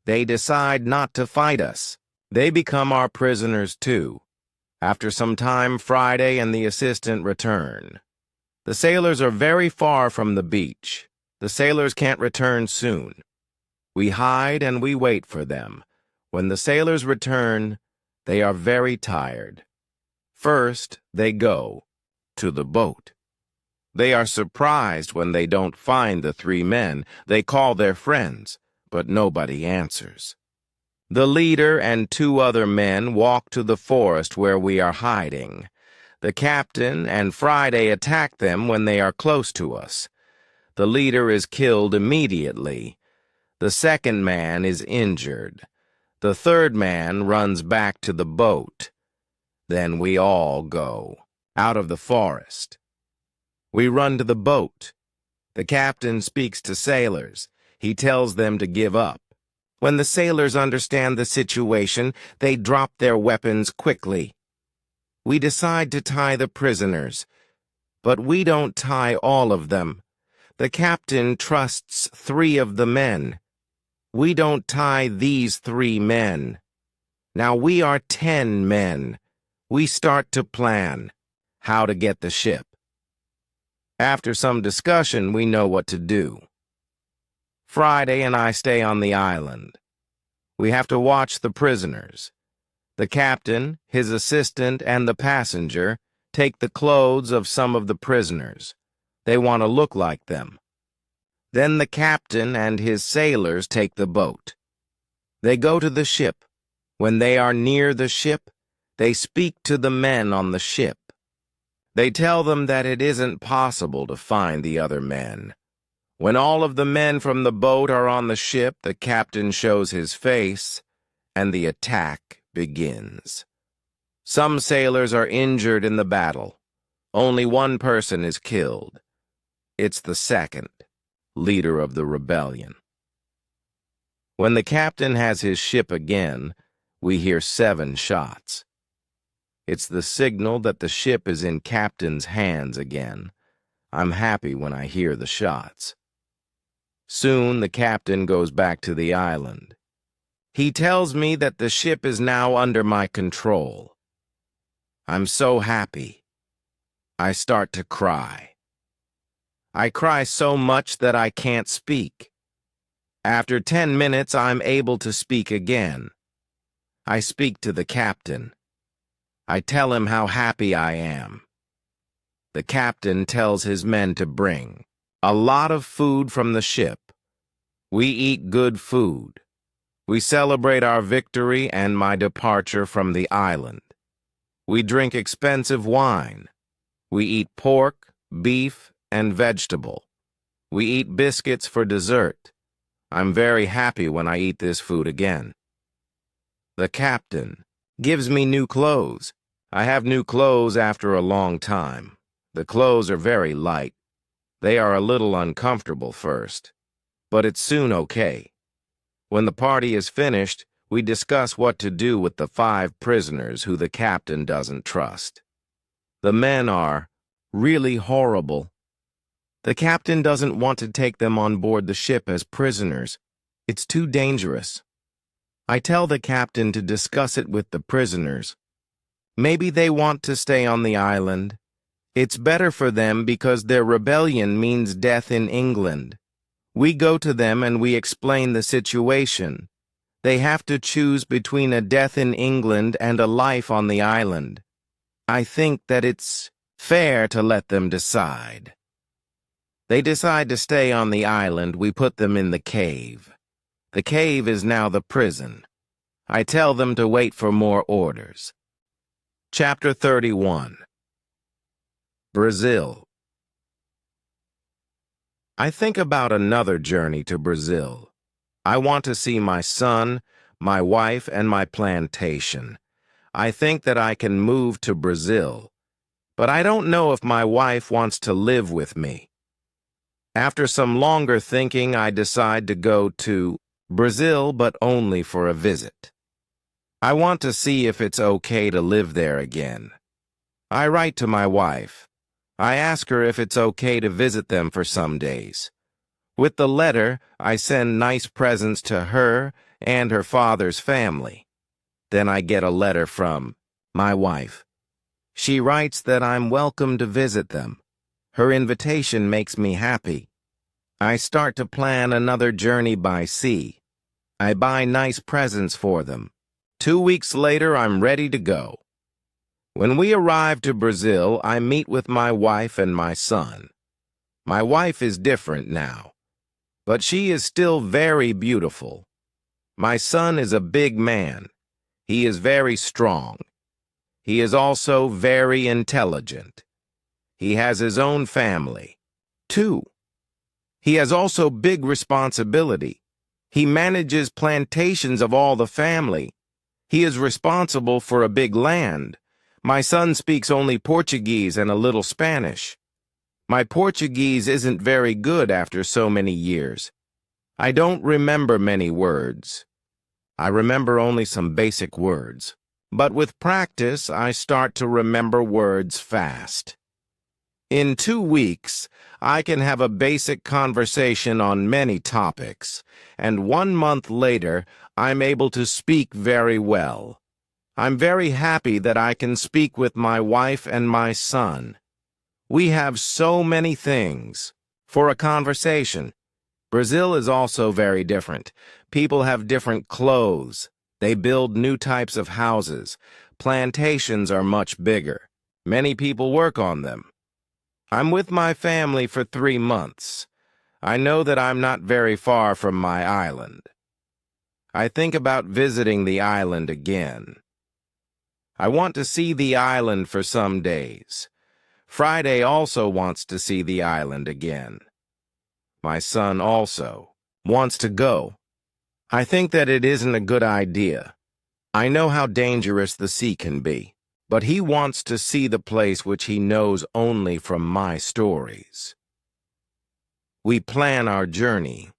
They decide not to fight us. They become our prisoners too. After some time, Friday and the assistant return. The sailors are very far from the beach. The sailors can't return soon. We hide and we wait for them. When the sailors return, they are very tired. First, they go to the boat. They are surprised when they don't find the 3 men. They call their friends, but nobody answers. The leader and 2 other men walk to the forest where we are hiding. The captain and Friday attack them when they are close to us. The leader is killed immediately. The second man is injured. The 3rd man runs back to the boat. Then we all go out of the forest. We run to the boat. The captain speaks to sailors. He tells them to give up. When the sailors understand the situation, they drop their weapons quickly. We decide to tie the prisoners, but we don't tie all of them. The captain trusts 3 of the men. We don't tie these 3 men. Now we are 10 men. We start to plan how to get the ship. After some discussion, we know what to do. Friday and I stay on the island. We have to watch the prisoners. The captain, his assistant, and the passenger take the clothes of some of the prisoners. They want to look like them. Then the captain and his sailors take the boat. They go to the ship. When they are near the ship, they speak to the men on the ship. They tell them that it isn't possible to find the other men. When all of the men from the boat are on the ship, the captain shows his face, and the attack begins. Some sailors are injured in the battle. Only 1 person is killed. It's the 2nd, leader of the rebellion. When the captain has his ship again, we hear 7 shots. It's the signal that the ship is in captain's hands again. I'm happy when I hear the shots. Soon the captain goes back to the island. He tells me that the ship is now under my control. I'm so happy. I start to cry. I cry so much that I can't speak. After 10 minutes, I'm able to speak again. I speak to the captain. I tell him how happy I am. The captain tells his men to bring a lot of food from the ship. We eat good food. We celebrate our victory and my departure from the island. We drink expensive wine. We eat pork, beef, and vegetable. We eat biscuits for dessert. I'm very happy when I eat this food again. The captain gives me new clothes. I have new clothes after a long time. The clothes are very light. They are a little uncomfortable first, but it's soon okay. When the party is finished, we discuss what to do with the 5 prisoners who the captain doesn't trust. The men are really horrible. The captain doesn't want to take them on board the ship as prisoners. It's too dangerous. I tell the captain to discuss it with the prisoners. Maybe they want to stay on the island. It's better for them because their rebellion means death in England. We go to them and we explain the situation. They have to choose between a death in England and a life on the island. I think that it's fair to let them decide. They decide to stay on the island. We put them in the cave. The cave is now the prison. I tell them to wait for more orders. Chapter 31. Brazil. I think about another journey to Brazil. I want to see my son, my wife, and my plantation. I think that I can move to Brazil, but I don't know if my wife wants to live with me. After some longer thinking, I decide to go to Brazil, but only for a visit. I want to see if it's okay to live there again. I write to my wife. I ask her if it's okay to visit them for some days. With the letter, I send nice presents to her and her father's family. Then I get a letter from my wife. She writes that I'm welcome to visit them. Her invitation makes me happy. I start to plan another journey by sea. I buy nice presents for them. 2 weeks later, I'm ready to go. When we arrive to Brazil, I meet with my wife and my son. My wife is different now, but she is still very beautiful. My son is a big man. He is very strong. He is also very intelligent. He has his own family, too. He has also big responsibility. He manages plantations of all the family. He is responsible for a big land. My son speaks only Portuguese and a little Spanish. My Portuguese isn't very good after so many years. I don't remember many words. I remember only some basic words. But with practice, I start to remember words fast. In 2 weeks, I can have a basic conversation on many topics, and 1 month later, I'm able to speak very well. I'm very happy that I can speak with my wife and my son. We have so many things for a conversation. Brazil is also very different. People have different clothes. They build new types of houses. Plantations are much bigger. Many people work on them. I'm with my family for 3 months. I know that I'm not very far from my island. I think about visiting the island again. I want to see the island for some days. Friday also wants to see the island again. My son also wants to go. I think that it isn't a good idea. I know how dangerous the sea can be. But he wants to see the place which he knows only from my stories. We plan our journey.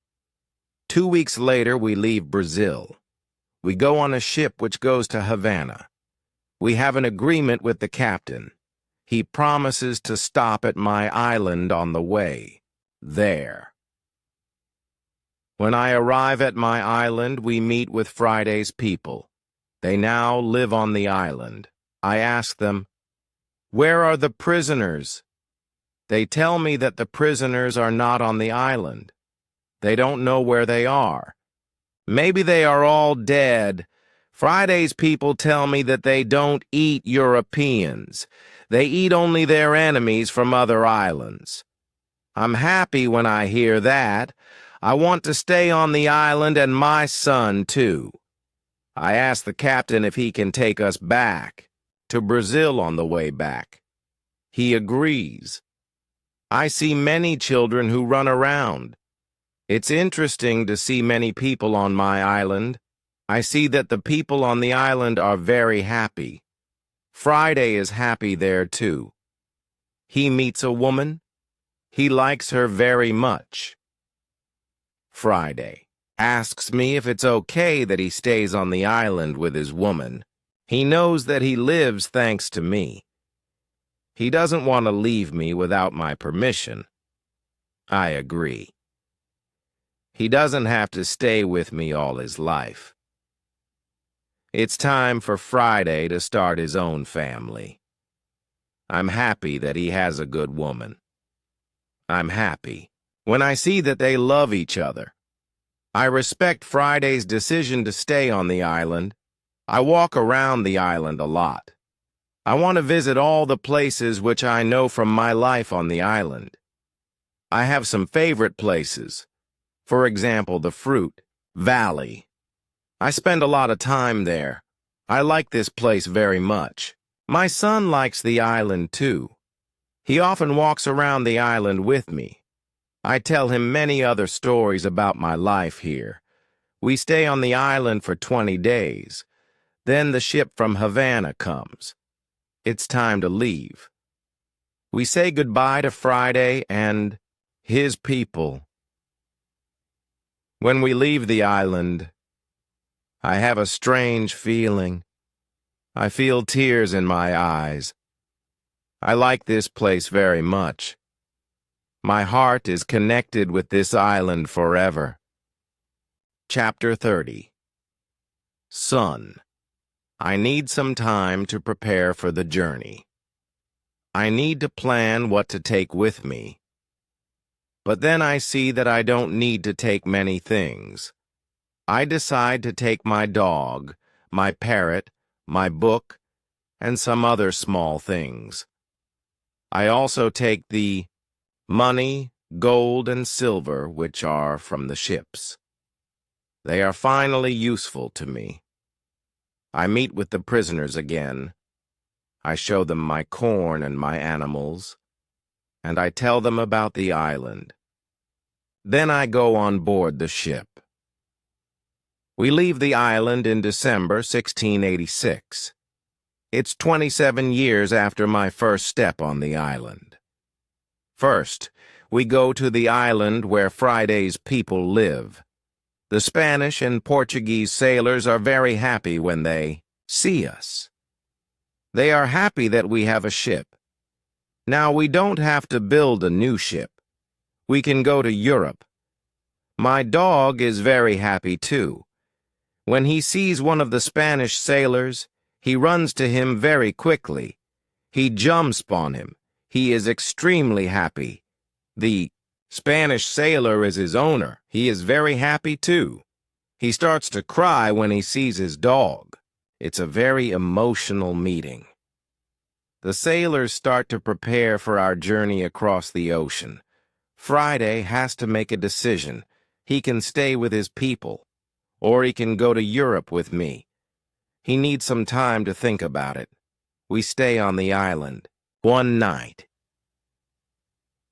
2 weeks later, we leave Brazil. We go on a ship which goes to Havana. We have an agreement with the captain. He promises to stop at my island on the way. There. When I arrive at my island, we meet with Friday's people. They now live on the island. I ask them, "Where are the prisoners?" They tell me that the prisoners are not on the island. They don't know where they are. Maybe they are all dead. Friday's people tell me that they don't eat Europeans. They eat only their enemies from other islands. I'm happy when I hear that. I want to stay on the island and my son, too. I ask the captain if he can take us back to Brazil on the way back. He agrees. I see many children who run around. It's interesting to see many people on my island. I see that the people on the island are very happy. Friday is happy there too. He meets a woman. He likes her very much. Friday asks me if it's okay that he stays on the island with his woman. He knows that he lives thanks to me. He doesn't want to leave me without my permission. I agree. He doesn't have to stay with me all his life. It's time for Friday to start his own family. I'm happy that he has a good woman. I'm happy when I see that they love each other. I respect Friday's decision to stay on the island. I walk around the island a lot. I want to visit all the places which I know from my life on the island. I have some favorite places. For example, the Fruit Valley. I spend a lot of time there. I like this place very much. My son likes the island too. He often walks around the island with me. I tell him many other stories about my life here. We stay on the island for 20 days. Then the ship from Havana comes. It's time to leave. We say goodbye to Friday and his people. When we leave the island, I have a strange feeling. I feel tears in my eyes. I like this place very much. My heart is connected with this island forever. Chapter 30. Son. I need some time to prepare for the journey. I need to plan what to take with me. But then I see that I don't need to take many things. I decide to take my dog, my parrot, my book, and some other small things. I also take the money, gold, and silver which are from the ships. They are finally useful to me. I meet with the prisoners again. I show them my corn and my animals, and I tell them about the island. Then I go on board the ship. We leave the island in December 1686. It's 27 years after my first step on the island. First, we go to the island where Friday's people live. The Spanish and Portuguese sailors are very happy when they see us. They are happy that we have a ship. Now we don't have to build a new ship. We can go to Europe. My dog is very happy too. When he sees one of the Spanish sailors, he runs to him very quickly. He jumps on him. He is extremely happy. The Spanish sailor is his owner. He is very happy too. He starts to cry when he sees his dog. It's a very emotional meeting. The sailors start to prepare for our journey across the ocean. Friday has to make a decision. He can stay with his people, or he can go to Europe with me. He needs some time to think about it. We stay on the island one night.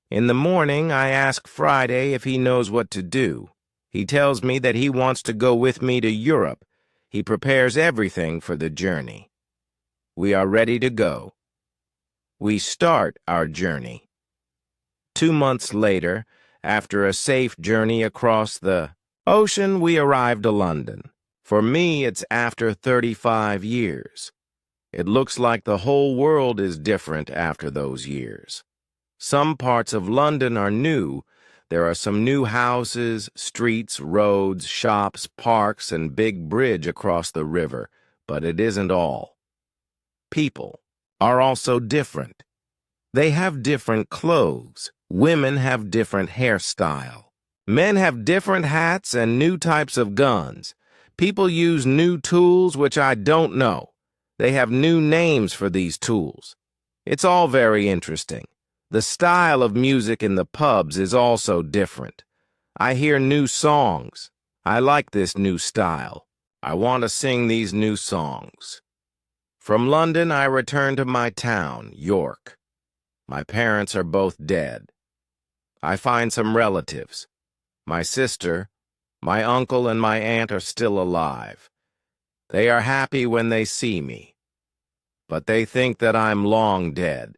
In the morning, I ask Friday if he knows what to do. He tells me that he wants to go with me to Europe. He prepares everything for the journey. We are ready to go. We start our journey. 2 months later, after a safe journey across the Ocean, we arrived to London. For me, it's after 35 years. It looks like the whole world is different after those years. Some parts of London are new. There are some new houses, streets, roads, shops, parks, and big bridge across the river, but it isn't all. People are also different. They have different clothes. Women have different hairstyle. Men have different hats and new types of guns. People use new tools which I don't know. They have new names for these tools. It's all very interesting. The style of music in the pubs is also different. I hear new songs. I like this new style. I want to sing these new songs. From London, I return to my town, York. My parents are both dead. I find some relatives. My sister, my uncle, and my aunt are still alive. They are happy when they see me, but they think that I'm long dead.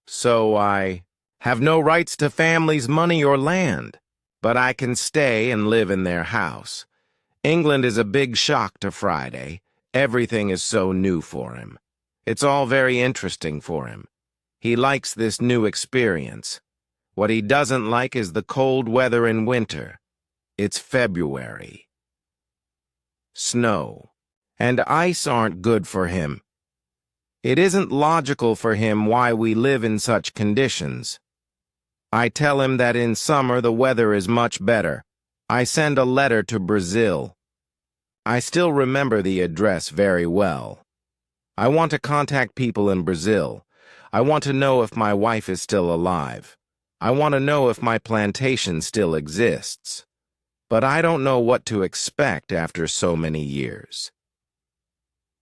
So I have no rights to family's money or land, but I can stay and live in their house. England is a big shock to Friday. Everything is so new for him. It's all very interesting for him. He likes this new experience. What he doesn't like is the cold weather in winter. It's February. Snow and ice aren't good for him. It isn't logical for him why we live in such conditions. I tell him that in summer the weather is much better. I send a letter to Brazil. I still remember the address very well. I want to contact people in Brazil. I want to know if my wife is still alive. I want to know if my plantation still exists. But I don't know what to expect after so many years.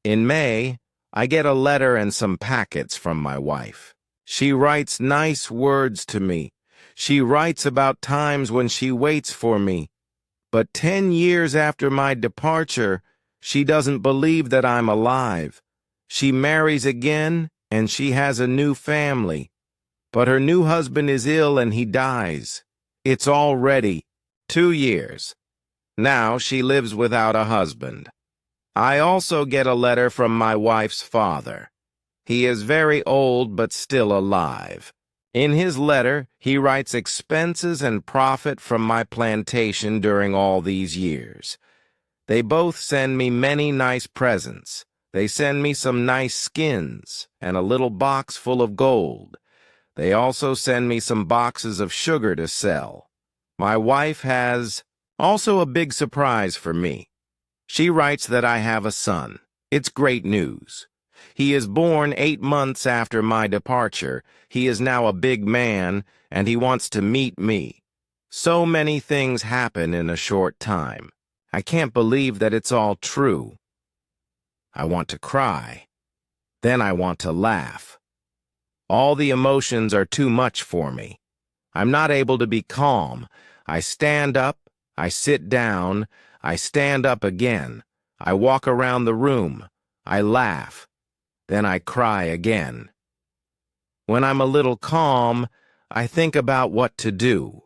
In May, I get a letter and some packets from my wife. She writes nice words to me. She writes about times when she waits for me. But 10 years after my departure, she doesn't believe that I'm alive. She marries again, and she has a new family. But her new husband is ill and he dies. It's already 2 years. Now she lives without a husband. I also get a letter from my wife's father. He is very old but still alive. In his letter, he writes expenses and profit from my plantation during all these years. They both send me many nice presents. They send me some nice skins and a little box full of gold. They also send me some boxes of sugar to sell. My wife has also a big surprise for me. She writes that I have a son. It's great news. He is born 8 months after my departure. He is now a big man, and he wants to meet me. So many things happen in a short time. I can't believe that it's all true. I want to cry. Then I want to laugh. All the emotions are too much for me. I'm not able to be calm. I stand up, I sit down, I stand up again. I walk around the room. I laugh. Then I cry again. When I'm a little calm, I think about what to do.